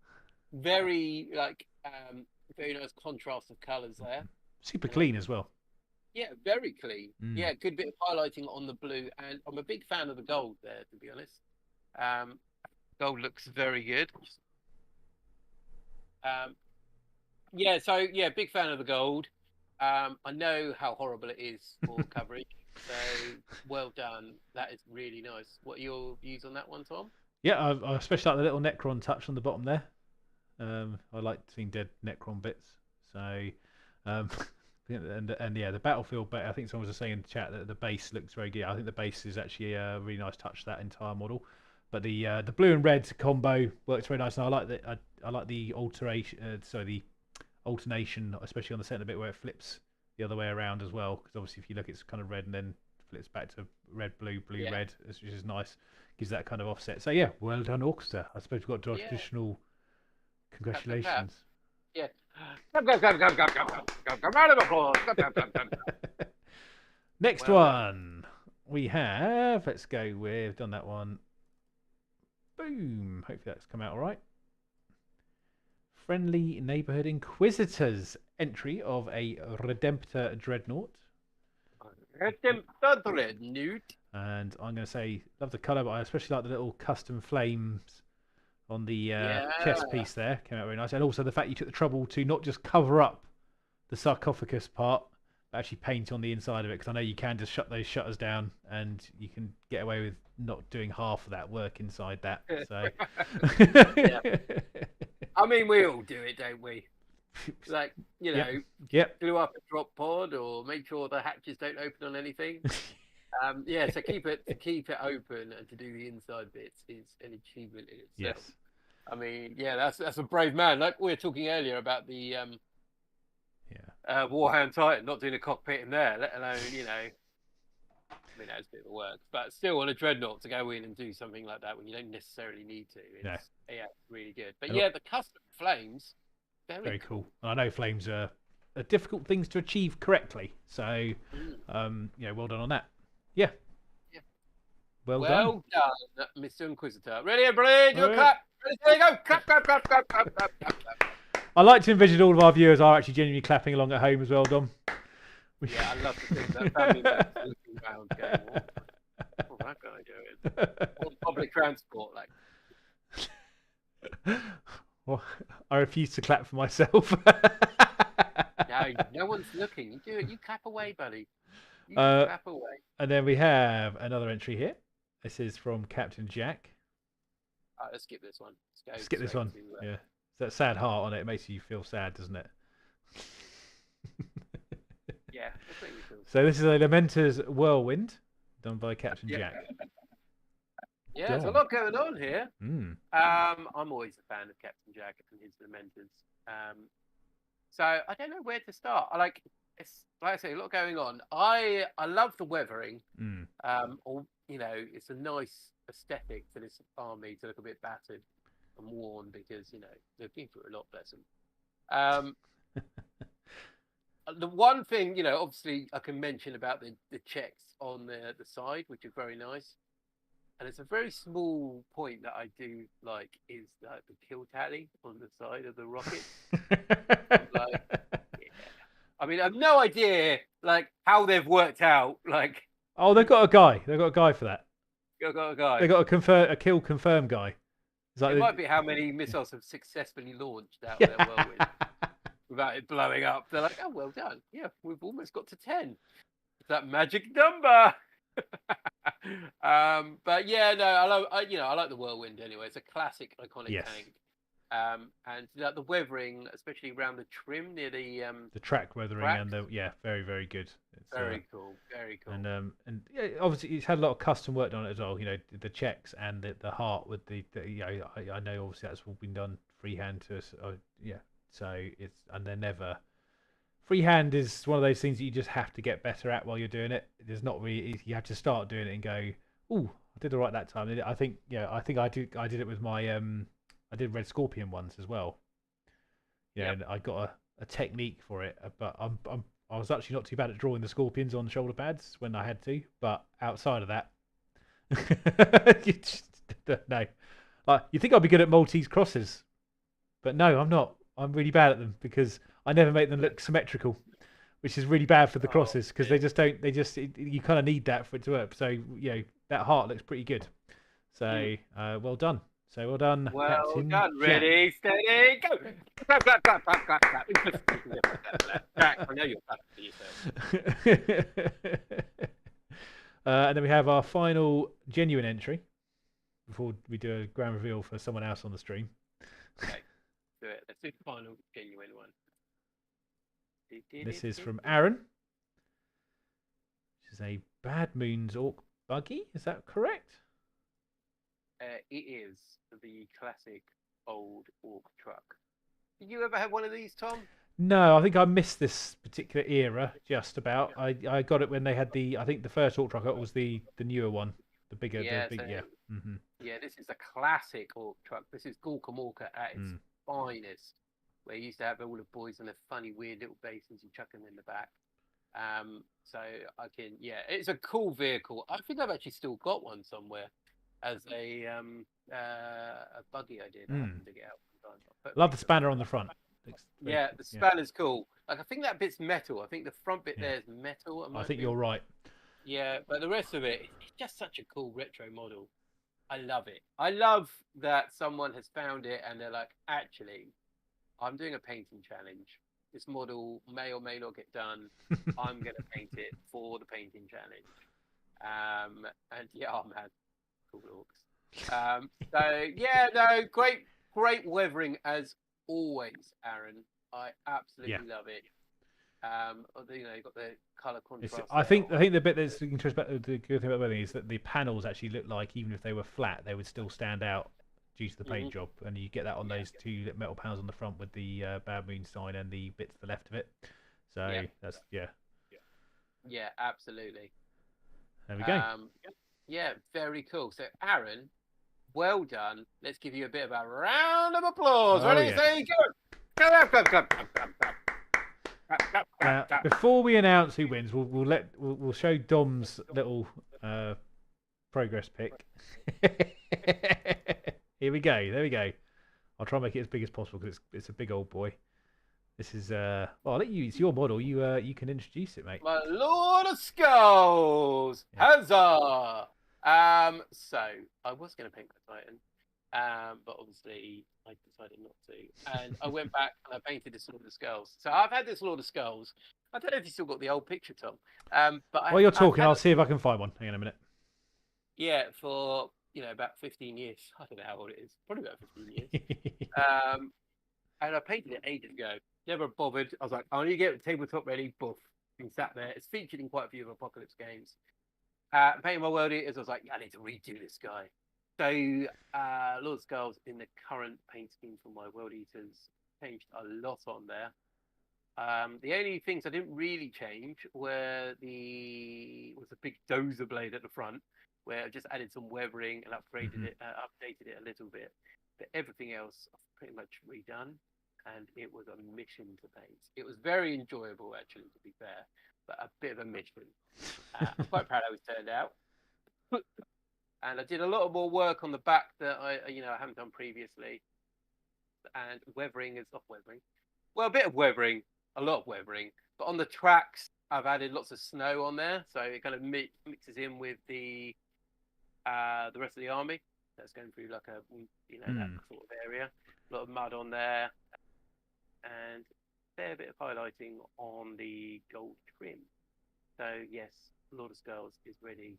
Very very nice contrast of colours there. Super clean as well. Yeah, very clean. Yeah, good bit of highlighting on the blue, and I'm a big fan of the gold there, to be honest. Gold looks very good. Big fan of the gold. I know how horrible it is for coverage, so well done. That is really nice. What are your views on that one, Tom? Yeah, I especially like the little Necron touch on the bottom there. I like seeing dead Necron bits. So, and yeah, the battlefield. I think someone was saying in the chat that the base looks very good. I think the base is actually a really nice touch to that entire model. But the blue and red combo works very nice, and I like the alteration. The alternation, especially on the center bit where it flips the other way around as well. Because obviously, if you look, it's kind of red and then flips back to red, blue, blue, red, which is nice. Gives that kind of offset. So yeah, well done, Orkster. I suppose we've got traditional congratulations. Yeah. Next one we have. Let's go with done that one. Boom. Hopefully that's come out all right. Friendly Neighborhood Inquisitors entry of a Redemptor Dreadnought. Redemptor Dreadnought. And I'm going to say, love the colour, but I especially like the little custom flames on the chest piece there. Came out very nice. And also the fact you took the trouble to not just cover up the sarcophagus part, but actually paint on the inside of it. Because I know you can just shut those shutters down and you can get away with not doing half of that work inside that. So, Yeah. I mean, we all do it, don't we? Like, you know, glue up a drop pod or make sure the hatches don't open on anything. Yeah, so keep it open and to do the inside bits is an achievement in itself. Yes. I mean, yeah, that's a brave man. Like we were talking earlier about the Warhound Titan not doing a cockpit in there, let alone, you know, I mean, that's a bit of work, but still on a dreadnought to go in and do something like that when you don't necessarily need to. It's, yeah, really good. But yeah, the custom flames, very cool. I know flames are difficult things to achieve correctly, so you know, well done on that. Yeah. Well done, Mr. Inquisitor. Ready, everybody? Do a clap. Ready, go. Clap. I like to envision all of our viewers are actually genuinely clapping along at home as well, Dom. Yeah, I love to think that family members looking around going, what's that guy doing? Or public transport, like. Well, I refuse to clap for myself. No one's looking. You do it. You clap away, buddy. You clap away. And then we have another entry here. This is from Captain Jack. Let's skip this one. Skip this one. Yeah. That sad heart on it makes you feel sad, doesn't it? Yeah. So this is a Lamentor's Whirlwind, done by Captain Jack. Yeah, there's a lot going on here. I'm always a fan of Captain Jack and his Lamentors. So I don't know where to start. It's like I say, a lot going on. I love the weathering. Or you know, it's a nice aesthetic for this army to look a bit battered and worn because, you know, they've been through a lot, bless them. The one thing, you know, obviously I can mention about the checks on the side, which are very nice. And it's a very small point that I do like is the kill tally on the side of the rocket. I mean, I have no idea like how they've worked out. Like, oh, they've got a guy. They've got a guy for that. They've got a guy. They got a kill confirm guy. It might be how many missiles have successfully launched out of their whirlwind without it blowing up. They're like, oh, well done. Yeah, we've almost got to 10. It's that magic number. But yeah, no, I like the whirlwind anyway. It's a classic, iconic tank. And the weathering, especially around the trim near the track weathering and very, very good. It's, very cool. And yeah, obviously it's had a lot of custom work on it as well. You know, the checks and the heart with the you know, I know obviously that's all been done freehand to us. Yeah, so it's and they're never. Freehand is one of those things that you just have to get better at while you're doing it. There's not really you have to start doing it and go, oh, I did all right that time. I think I did it with my I did Red Scorpion ones as well. Yeah, and I got a technique for it, but I was actually not too bad at drawing the scorpions on shoulder pads when I had to. But outside of that, no. Like you think I'd be good at Maltese crosses, but no, I'm not. I'm really bad at them because I never make them look symmetrical, which is really bad for the crosses because they just don't. You kind of need that for it to work. So you know that heart looks pretty good. So well done. So well done. Well Captain done. Jack. Ready, steady, go. Clap, clap, clap, clap, clap, clap. Jack, I know you're clapping for yourself. And then we have our final genuine entry before we do a grand reveal for someone else on the stream. Okay, do it. Let's do the final genuine one. This is from Aaron. This is a Bad Moons Orc buggy. Is that correct? It is the classic old orc truck. Did you ever have one of these, Tom? No, I think I missed this particular era just about. I got it when they had I think the first orc truck was the newer one, the bigger, Yeah, Yeah, this is a classic orc truck. This is Gorka Morka at its finest, where you used to have all the boys and their funny, weird little basins you chuck them in the back. So I can, it's a cool vehicle. I think I've actually still got one somewhere. as a buggy I did. I happened to get out sometimes. I'll put a Love the picture of spanner it. on the front. Looks very Yeah, cool. the Yeah. spanner's cool. Like I think that bit's metal. I think the front bit Yeah. there is metal. It I might think be. you're right. Yeah, but the rest of it, it's just such a cool retro model. I love it. I love that someone has found it and they're like, actually, I'm doing a painting challenge. This model may or may not get done. I'm going to paint it for the painting challenge. And yeah, oh man, cool orcs. So yeah, no, great weathering as always, Aaron. I Yeah. absolutely love it. You know, you've got the color contrast I there. think the bit that's interesting about the good thing about the wedding is that the panels actually look like, even if they were flat, they would still stand out due to the paint job, and you get that on those two metal panels on the front with the Bad Moon sign and the bit to the left of it. So that's Yeah, absolutely. there we go. Yeah, very cool. So Aaron, well done. Let's give you a bit of a round of applause. Oh Ready? yeah. Say go. Come. Now, before we announce who wins, we'll show Dom's little progress pic. Here we go. There we go. I'll try and make it as big as possible because it's a big old boy. This is well, I'll let you. It's your model. You can introduce it, mate. My Lord of Skulls, huzzah! So I was going to paint my Titan, but obviously I decided not to, and I went back and I painted this Lord of Skulls. So I've had this Lord of Skulls. I don't know if you still got the old picture, Tom. But while you're talking, I'll see if I can find one. Hang on a minute. Yeah, for about 15 years. I don't know how old it is. Probably about 15 years. And I painted it ages ago. Never bothered. I was like, I need to get the tabletop ready. Boof. Been sat there. It's featured in quite a few of Apocalypse games. Painting my world eaters, I was like, I need to redo this guy. So Lord of Skulls in the current paint scheme for my world eaters changed a lot on there. The only things I didn't really change was the big dozer blade at the front, where I just added some weathering and updated it a little bit. But everything else I've pretty much redone, and it was a mission to paint. It was very enjoyable, actually, to be fair, but a bit of a mission. I'm quite proud how it turned out. And I did a lot more work on the back that I haven't done previously. And weathering is not weathering. Well, a bit of weathering, a lot of weathering. But on the tracks, I've added lots of snow on there, so it kind of mixes in with the rest of the army. That's going through like a that sort of area. A lot of mud on there, and a fair bit of highlighting on the gold trim. So yes, Lord of Skulls is ready.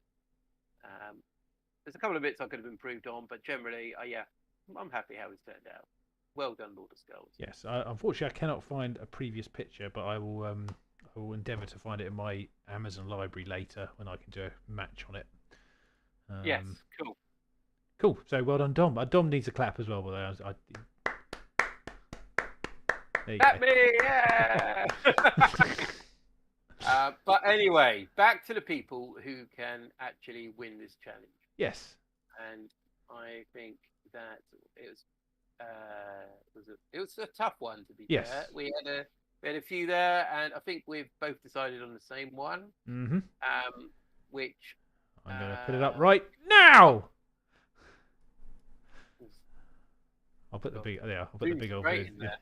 There's a couple of bits I could have improved on, but generally, I'm happy how it's turned out. Well done, Lord of Skulls. Yes, unfortunately, I cannot find a previous picture, but I will endeavour to find it in my Amazon library later when I can do a match on it. Yes, cool. Cool. So well done, Dom. Dom needs a clap as well. By the way. There you Clap go. me, yeah. But anyway, back to the people who can actually win this challenge. Yes. And I think that it was a tough one, to be fair. We had a few there, and I think we've both decided on the same one. Mm-hmm. Which I'm going to put it up right now. I'll put the big. Yeah, I'll put the big old. Right in there.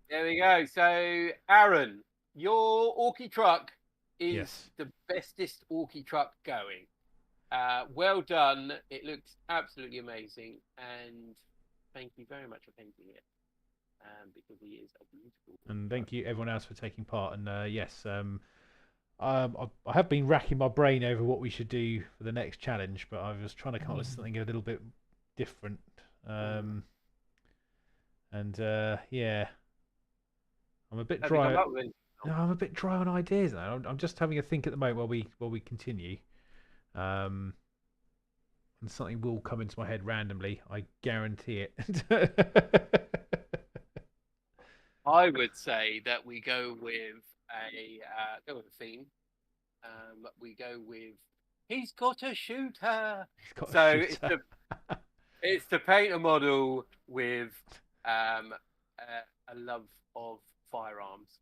There we go. So, Aaron, your Orky truck is the bestest Orky truck going. Well done. It looks absolutely amazing, and thank you very much for painting it. Because he is a beautiful. And thank you everyone else for taking part. And yes, I have been racking my brain over what we should do for the next challenge, but I was trying to come up with something a little bit different. Yeah, I'm a bit dry. No, I'm a bit dry on ideas now. I'm just having a think at the moment while we continue. And something will come into my head randomly. I guarantee it. I would say that we go with a theme. We go with he's got a shooter. It's to paint a model with a love of firearms.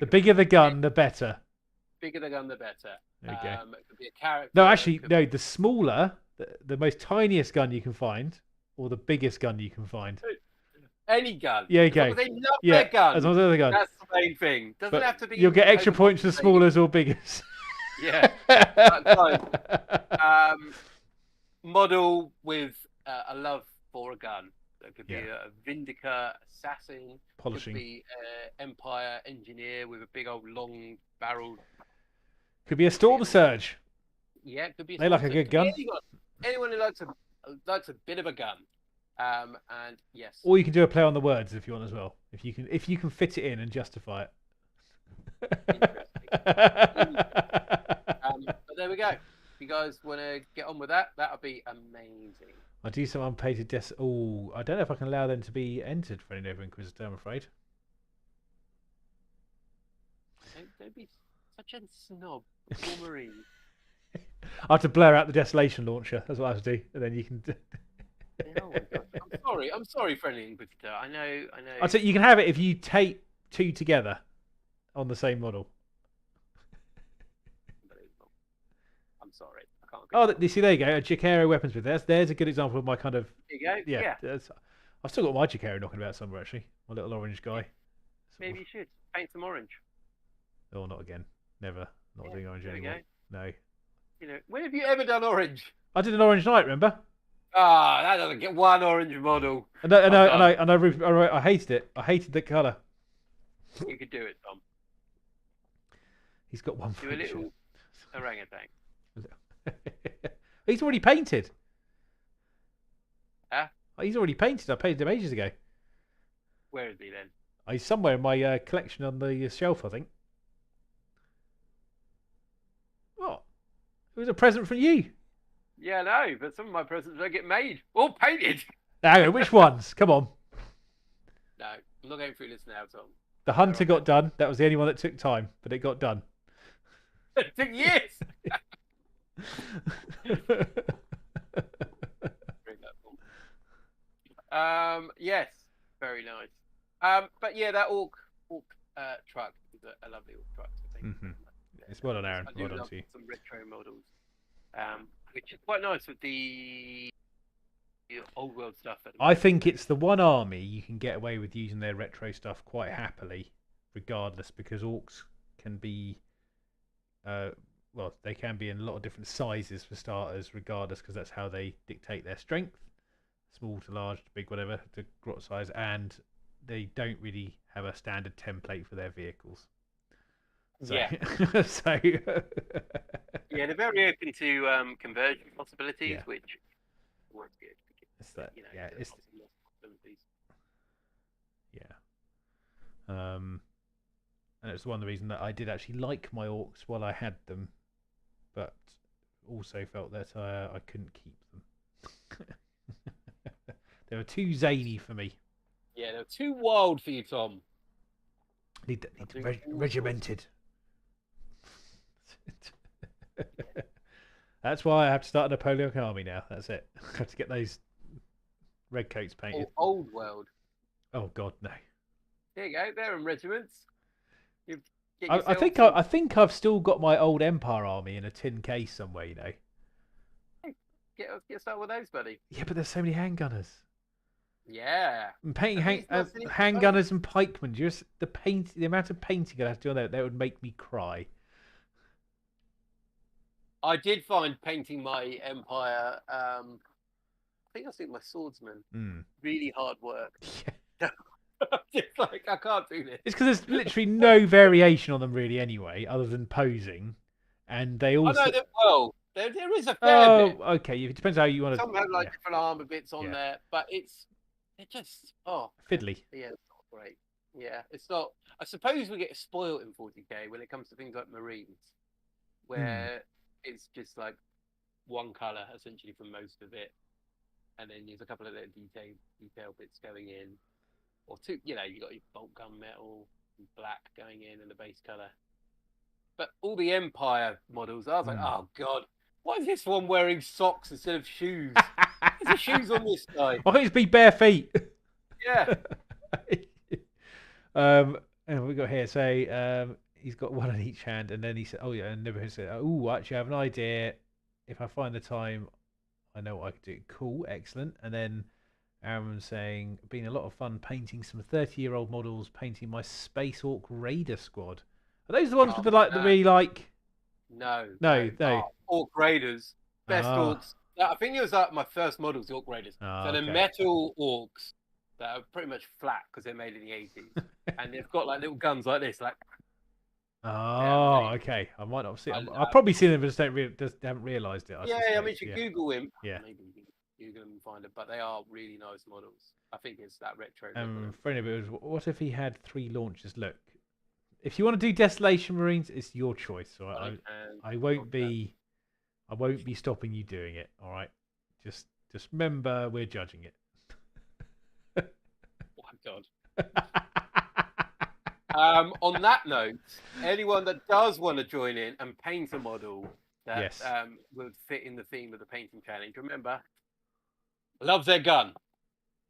The bigger the gun, the better. bigger the gun, the better. There you go. It could be a character. No, actually, no. The smaller, the most tiniest gun you can find, or the biggest gun you can find. Any gun. Yeah, As long okay. as they love Yeah, their gun. as long as they're the gun. That's the main thing. Doesn't But have to be. you'll get extra points for the smallest or biggest. Yeah. Model with a love for a gun. It could be a Vindica assassin. Polishing. Could be an Empire engineer with a big old long barrel. Could be a Storm Surge. Yeah, it could be. They like a good gun. Anyone who likes a bit of a gun. And yes. Or you can do a play on the words if you want as well. If you can fit it in and justify it. Interesting. But there we go. If you guys want to get on with that, that would be amazing. I do some unpaid Oh, I don't know if I can allow them to be entered for any Nova Inquisitor, I'm afraid. Don't be such a snob, Marine. I have to blur out the Desolation launcher. That's what I have to do, and then you can. Oh my God. I'm sorry, friendly Inquisitor. I know. I'd say you can have it if you take two together on the same model. Unbelievable. I'm sorry. I can't. Oh, you see, there you go. A Jacaro weapons with this. There's a good example of my kind of. There you go. Yeah. I've still got my Jacaro knocking about somewhere actually. My little orange guy. Maybe you should paint some orange. Oh, not again. Never. Not doing orange anymore. No. You know, when have you ever done orange? I did an orange night. Remember? Ah, that doesn't get one orange model. I hated it. I hated the colour. You could do it, Tom. He's got one Do a little orangutan. He's already painted. Huh? He's already painted. I painted him ages ago. Where is he then? He's somewhere in my collection on the shelf, I think. What? It was a present from you. Yeah, no, but some of my presents don't get made. All painted. Now, which ones? Come on. No, I'm not going through this now, Tom. The Hunter got done. That was the only one that took time, but it got done. It took years. Yes, very nice. But yeah, that orc truck is a lovely orc truck. I think. It's well done, Aaron. I do Well done love to you. some retro models, which is quite nice with the old world stuff. I think it's the one army you can get away with using their retro stuff quite happily, regardless, because orcs can be, they can be in a lot of different sizes for starters, regardless, because that's how they dictate their strength, small to large to big, whatever, to grot size, and they don't really have a standard template for their vehicles. So, yeah. Yeah, they're very open to conversion possibilities, which works good. It's that, and it's one of the reasons that I did actually like my orcs while I had them, but also felt that I couldn't keep them. They were too zany for me. Yeah, they were too wild for you, Tom. Need regimented. That's why I have to start a Napoleonic army now. That's it. I have to get those red coats painted. Old world. Oh God, no. There you go. They're in regiments. I think I've still got my old Empire army in a tin case somewhere. You know. Hey, get started with those, buddy. Yeah, but there's so many handgunners. Yeah. And painting handgunners and pikemen. Just the amount of painting I have to do on that would make me cry. I did find painting my Empire. I think I was my swordsman. Really hard work. Yeah. Just like I can't do this. It's because there's literally no variation on them really anyway, other than posing, and they also. I know that well. There is a fair bit. Okay. It depends how you want to. Some have like different armor bits on there, but they're just fiddly. Yeah, it's not great. Yeah, it's not. I suppose we get spoiled in 40k when it comes to things like Marines, where it's just like one color essentially for most of it, and then there's a couple of little detail bits going in, or two. You know, you got your bolt gun metal and black going in and the base color. But all the Empire models, I was like, oh god, why is this one wearing socks instead of shoes? There's shoes on this guy. Why can't it be bare feet? Yeah. And we got here say he's got one in each hand, and then he said, "Oh yeah," and Never said, "Oh, actually, I have an idea. If I find the time, I know what I could do." Cool, excellent. And then Aaron was saying, "Been a lot of fun painting some 30-year-old models, painting my Space Orc Raider squad." Are those the ones with Oh, the like the no. really like? No, No, no. no. Oh, Orc Raiders. Best Ah, orcs. I think it was like my first models, the Orc Raiders. So they're okay. metal orcs that are pretty much flat because they're made in the 80s. And they've got like little guns like this, like they're Oh, amazing. okay. I might not have seen. I, I've probably seen it, but just haven't realised it. I yeah, I mean, suspect. you should Yeah, Google him. yeah. Maybe you can Google them and find it, but they are really nice models. I think it's that retro look on them. Friend of it was, what if he had 3 launches? Look, if you want to do Desolation Marines, it's your choice. All right, I won't be, I won't be stopping you doing it. All right, just remember we're judging it. Oh my God. On that note, anyone that does want to join in and paint a model that Yes. would fit in the theme of the painting challenge, remember, loves their gun,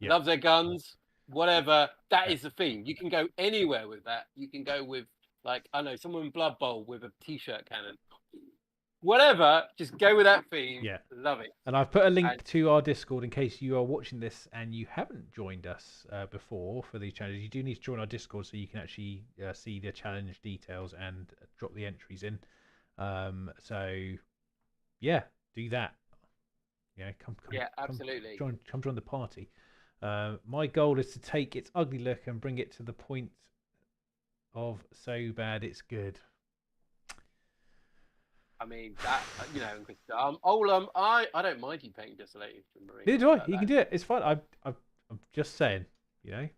Yeah. loves their guns, whatever. That is the theme. You can go anywhere with that. You can go with, like, I know, someone in Blood Bowl with a t-shirt cannon. Whatever, just go with that theme. Yeah. Love it. And I've put a link to our Discord in case you are watching this and you haven't joined us before for these challenges. You do need to join our Discord so you can actually see the challenge details and drop the entries in. So, yeah, do that. Yeah, come Yeah, absolutely. Come join the party. My goal is to take its ugly look and bring it to the point of so bad it's good. I mean that I don't mind you painting Desolation Marine. Neither do I. You can do it. It's fine. I'm just saying. You know.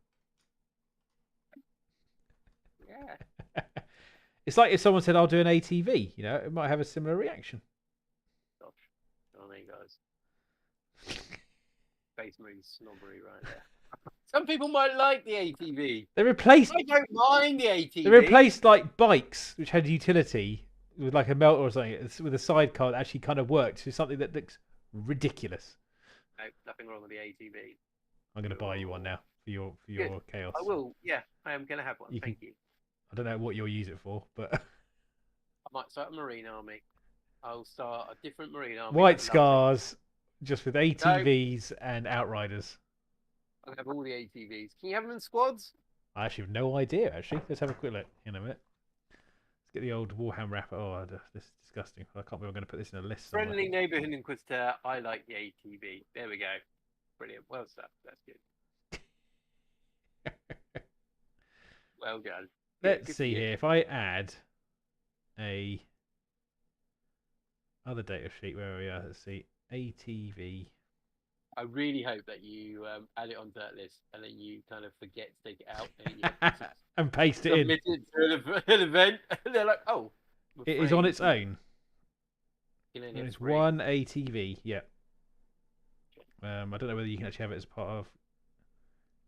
Yeah. It's like if someone said, "I'll do an ATV." You know, it might have a similar reaction. Gosh, I mean, guys, Space Marine snobbery right there. Some people might like the ATV. They replaced. I don't mind the ATV. They replaced like bikes, which had utility, with like a melter or something, with a sidecar that actually kind of worked to something that looks ridiculous. No, nothing wrong with the ATV. I'm going to buy you one now for your Good. chaos. I will. Yeah, I am going to have one. Thank you. I don't know what you'll use it for, but I might start a Marine Army. I'll start a different Marine Army. White Scars, just with ATVs and Outriders. I'll have all the ATVs. Can you have them in squads? I actually have no idea. Actually, let's have a quick look in a minute. Let's get the old Warhammer wrapper. Oh, this is disgusting. I can't believe I'm going to put this in a list. Friendly neighborhood Inquisitor. I like the ATV. There we go. Brilliant. Well done. That's good. Well done. Let's see here. If I add a other data sheet, where we are, let's see, ATV. I really hope that you add it on that list and then you kind of forget to take it out and, and paste it in. Submit it to an event and they're like, oh. It is on its own. It's one ATV, yeah. I don't know whether you can actually have it as part of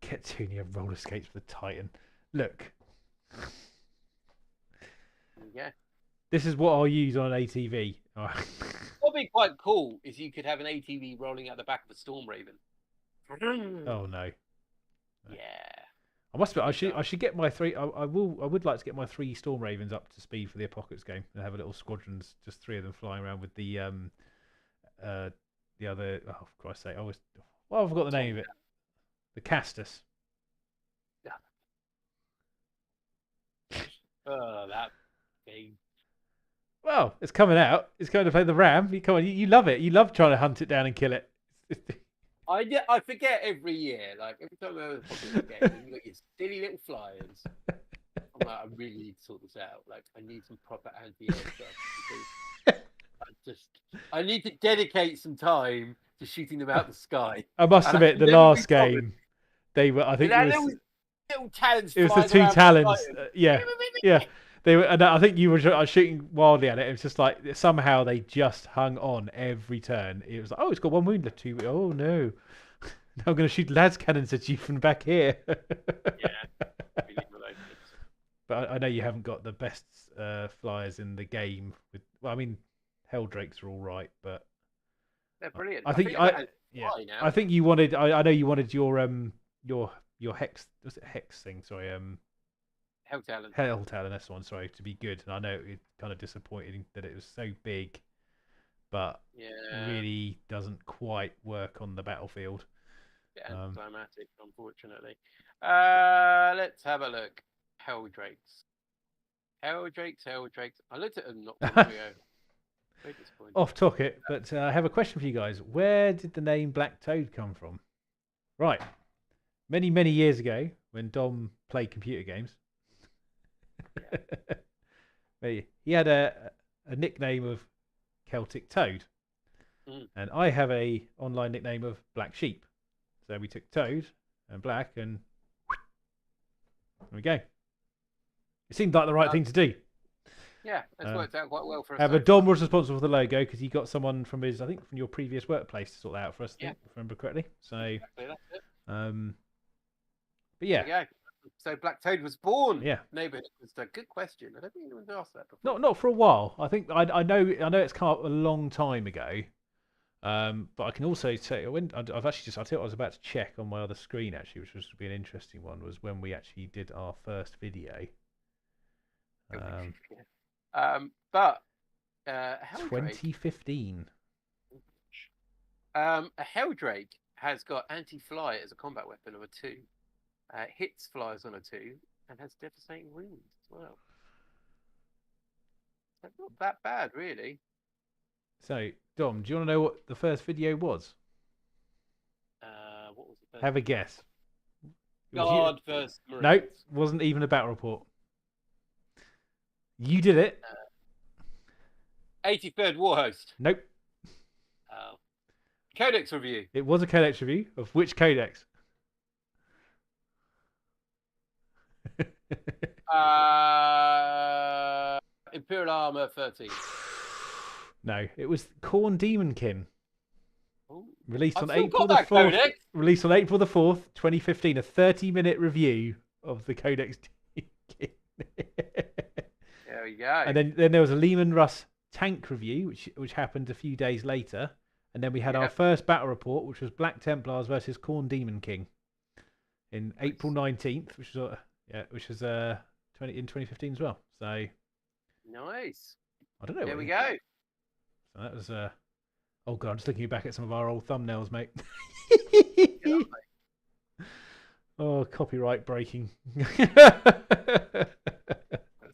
Kettunia roller skates with the Titan. Look. Yeah. This is what I'll use on an ATV. What would be quite cool is you could have an ATV rolling out the back of a Storm Raven. Oh no. Yeah. I must. I should get my 3. I would like to get my 3 Storm Ravens up to speed for the Apocalypse game and have a little squadrons, just 3 of them flying around with the other. Oh, for Christ's sake! I've forgot the name of it. The Castus. Yeah. Oh, that thing. Well, it's coming out. It's going to play the Ram. You love it. You love trying to hunt it down and kill it. I forget every year. Like every time I have a Apocalypse game, you got your silly little flyers. I'm like, I really need to sort this out. Like, I need some proper anti-air stuff. I need to dedicate some time to shooting them out the sky. I must admit, the last game, they were. I think it was little talons. It was the 2 talons. Yeah. They were, and I think you were shooting wildly at it. It was just like somehow they just hung on every turn. It was like, oh, it's got 1 wound left. 2. Oh no! Now I'm going to shoot las cannons at you from back here. Yeah. But I know you haven't got the best flyers in the game. Well, I mean, Helldrakes are all right, but they're brilliant. I think you wanted. I know you wanted your hex. Was it hex thing? Sorry. Helltalon. Helltalon, that's the one. Sorry, to be good. And I know it's kind of disappointing that it was so big, but Yeah. really doesn't quite work on the battlefield. Anticlimactic, unfortunately. Let's have a look. Helldrakes. Helldrakes. I looked at them not long ago. Very disappointing. Off topic, but I have a question for you guys. Where did the name Black Toad come from? Right. Many, many years ago, when Dom played computer games, he had a nickname of Celtic Toad. And I have a online nickname of Black Sheep. So we took Toad and Black and there we go. It seemed like the right thing to do. Yeah, it's worked out quite well for us. But Dom was responsible for the logo because he got someone from his, I think, from your previous workplace to sort that out for us, if I remember correctly. So, exactly, that's it. But yeah. There you go. So Black Toad was born. Yeah. Neighbourhood was a good question. I don't think anyone's asked that before. Not for a while. I think I know it's come up a long time ago. But I can also say I've actually just, I'll tell you what I was about to check on my other screen actually, which was to be an interesting one, was when we actually did our first video. But 2015. A Helldrake has got anti-fly as a combat weapon of a 2. Hits flies on a 2 and has devastating wounds as well. That's not that bad, really. So, Dom, do you want to know what the first video was? What was the first? Have a guess. God vs. Marines. No, wasn't even a battle report. You did it. 83rd Warhost. Nope. Codex review. It was a codex review of which codex? Imperial Armor 13. No, it was Khorne Demonkin. Ooh. Released on April the 4th. Released on April the 4th, 2015. A 30-minute review of the Codex Demonkin. There we go. And then there was a Lehman Russ tank review, which happened a few days later. And then we had our first battle report, which was Black Templars versus Khorne Demon King, in April 19th, which was in 2015 as well. So nice. I don't know. There we go. So that was oh god, I'm just looking back at some of our old thumbnails, mate. Oh, copyright breaking. Let's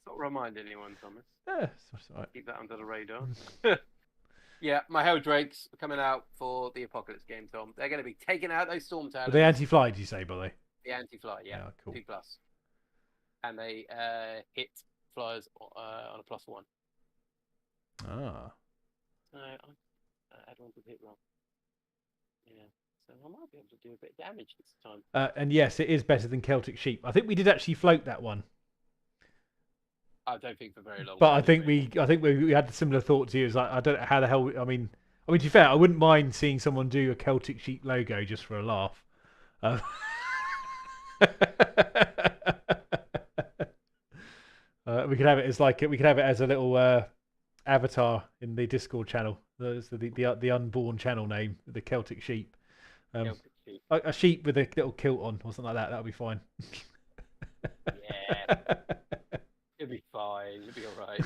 not remind anyone, Thomas. Yeah, that's all right. Keep that under the radar. Yeah, my Helldrakes are coming out for the Apocalypse game, Tom. They're going to be taking out those Storm Talons. Are they anti-fly, did you say, by the way? The anti-fly, yeah. Cool. 2+. And they hit flyers on a +1. Ah. So add-ons would hit wrong. Yeah. So I might be able to do a bit of damage this time. And yes, it is better than Celtic Sheep. I think we did actually float that one. I don't think for very long. But I think we had a similar thought to you. It's like, I don't know how the hell. I mean, to be fair, I wouldn't mind seeing someone do a Celtic Sheep logo just for a laugh. We could have it as a little avatar in the Discord channel. The unborn channel name, the Celtic Sheep. Celtic sheep. A sheep with a little kilt on or something like that. That would be fine. Yeah. It'll be fine. It'll be all right.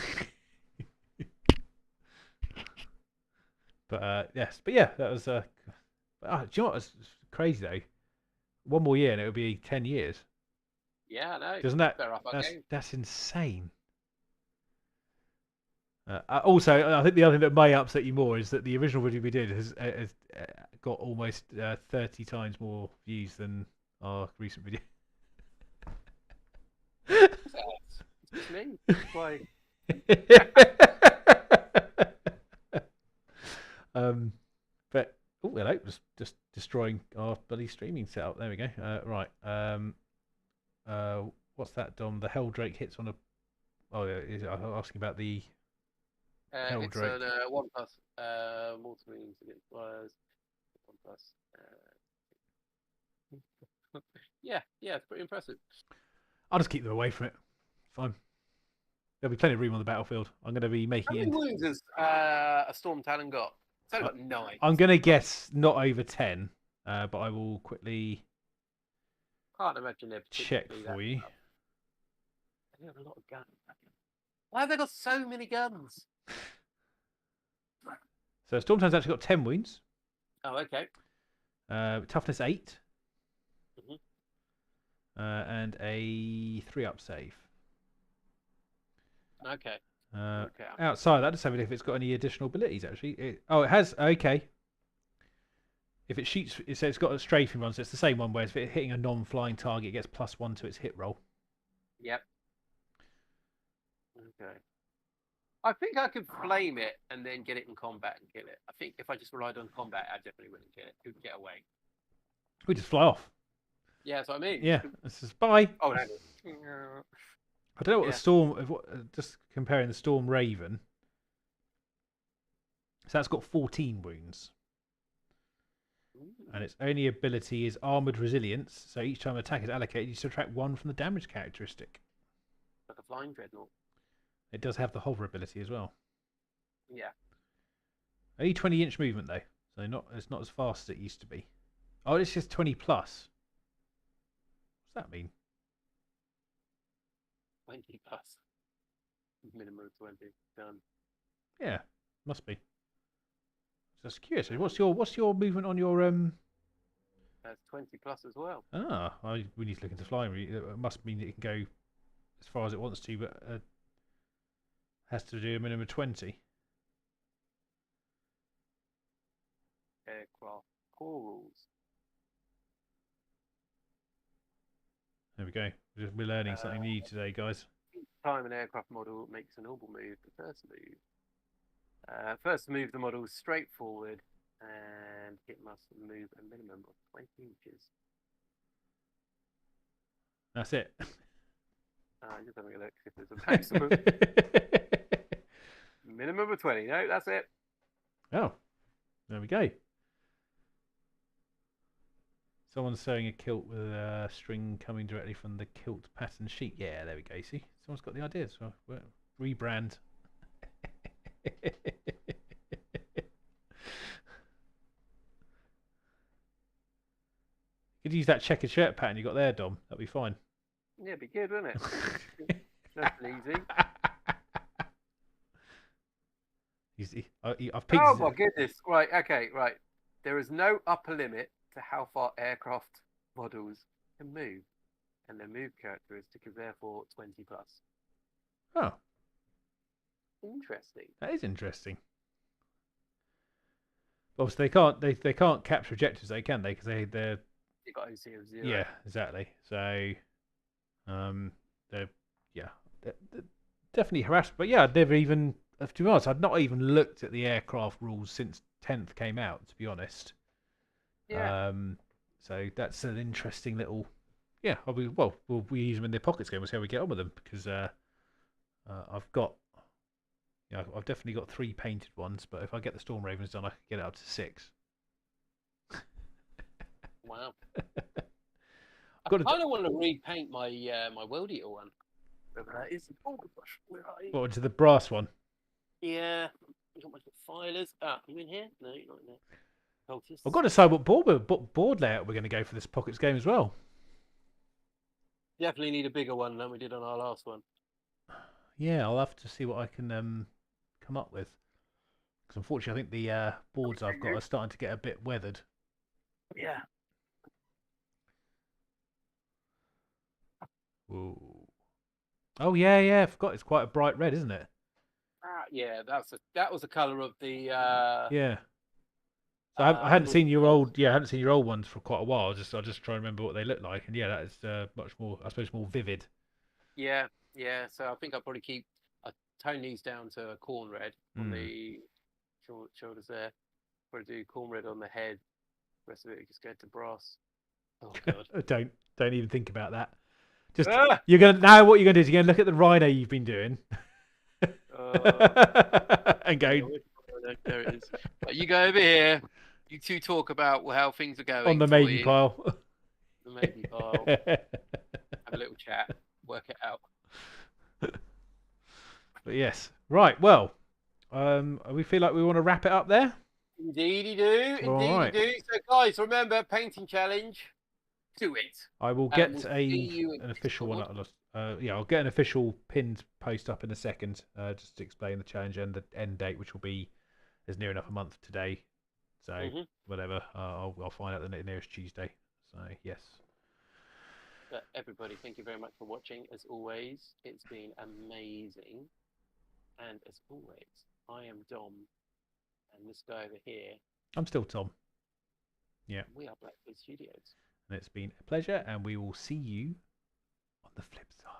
But yes, but yeah, that was. Do you know what? It's crazy though. One more year and it would be 10 years. Yeah, I know. Doesn't that? That's insane. Also, I think the other thing that may upset you more is that the original video we did has got almost 30 times more views than our recent video. It's me. Why? But oh, hello, just destroying our bloody streaming setup. There we go. Right. What's that, Dom? The Helldrake hits on a. Oh, yeah, I'm asking about the. Helldrake. It's on 1+. Mortal wounds against flyers. 1+. Yeah, it's pretty impressive. I'll just keep them away from it. Fine. There'll be plenty of room on the battlefield. I'm going to be making it. How many wounds has a Storm Talon got? It's only got 9. I'm going to guess not over 10, but I will quickly Can't imagine they're check for you. They have a lot of guns. Why have they got so many guns? So Stormtown's actually got 10 wounds. Oh, okay. Toughness 8. Mhm. And a 3-up save. Okay. Okay. Okay. Outside that, just have it if it's got any additional abilities. Actually, it has. Okay. If it shoots, it says it's got a strafing run, so it's the same one. Where if it's hitting a non-flying target, it gets +1 to its hit roll. Yep. Okay. I think I could flame it and then get it in combat and kill it. I think if I just relied on combat, I definitely wouldn't kill it. It would get away. We just fly off. Yeah, that's what I mean. Yeah. This is bye. Oh, no. I don't know what Yeah. the storm. Just comparing the Storm Raven. So that's got 14 wounds. And its only ability is Armoured Resilience. So each time an attack is allocated, you subtract 1 from the damage characteristic. Like a flying dreadnought. It does have the hover ability as well. Yeah. Only 20-inch movement though, so it's not as fast as it used to be. Oh, it's just 20 plus. What's that mean? 20 plus. Minimum of 20. Done. Yeah, must be. Just curious. What's your movement on your That's 20 plus as well. we need to look into flying. It must mean it can go as far as it wants to, but has to do a minimum of 20. Aircraft core rules. There we go. We're learning something new today, guys. Each time an aircraft model makes a normal move, the first move the model straight forward, and it must move a minimum of 20 inches. That's it. Just having a look if there's a maximum. Minimum of 20. No, that's it. Oh, there we go. Someone's sewing a kilt with a string coming directly from the kilt pattern sheet. Yeah, there we go. See, someone's got the ideas. So rebrand. Could use that checkered shirt pattern you got there, Dom. That'd be fine. Yeah, it'd be good, wouldn't it? That's easy. I've picked. Oh my goodness! Right, okay, right. There is no upper limit to how far aircraft models can move, and their move characteristic is therefore 20 plus. Oh, interesting. That is interesting. Obviously, they can't capture objectives, they can they? Because they're You've got OC of 0. Yeah, exactly. So, they're definitely harassed. But yeah, I'd never even, to be honest, I'd not even looked at the aircraft rules since 10th came out. To be honest. Yeah. So that's an interesting little. Yeah, we'll use them in their pockets game. We'll see how we get on with them because I've got. Yeah, I've definitely got 3 painted ones, but if I get the Storm Ravens done, I can get it up to 6. Wow. I kind of want to repaint my my World Eater one. Whatever that is. What, into the brass one? Yeah. You got my filers. You in here? No, you're not in there. Cultists. I've got to decide what board layout we're going to go for this pockets game as well. Definitely need a bigger one than we did on our last one. Yeah, I'll have to see what I can come up with. Because unfortunately, I think the boards I've got are starting to get a bit weathered. Yeah. Ooh. Oh yeah, I forgot. It's quite a bright red, isn't it? Yeah, that was the colour of the. Yeah. So I hadn't seen your old. Yeah, I hadn't seen your old ones for quite a while. I just trying to remember what they look like, and yeah, that is much more. I suppose more vivid. Yeah. So I think I'll probably tone these down to a corn red on the shoulders there. Probably do corn red on the head. The rest of it just go to brass. Oh god. Don't even think about that. Just you're gonna now. What you're gonna do is you're gonna look at the rhino you've been doing, and go. There it is. Right, you go over here. You two talk about how things are going On the maybe pile. The maybe pile. Have a little chat. Work it out. But yes, right. Well, we feel like we want to wrap it up there. Indeed, you do. Indeed, you do. So, guys, remember painting challenge. do it. I will And get we'll see you in an official one. Discord. Yeah, I'll get an official pinned post up in a second, just to explain the challenge and the end date, which will be is near enough a month today. So whatever, I'll find out the nearest Tuesday. So yes. But everybody, thank you very much for watching. As always, it's been amazing. And as always, I am Dom, and this guy over here. I'm still Tom. Yeah. We are Blackwood Studios. And it's been a pleasure, and we will see you on the flip side.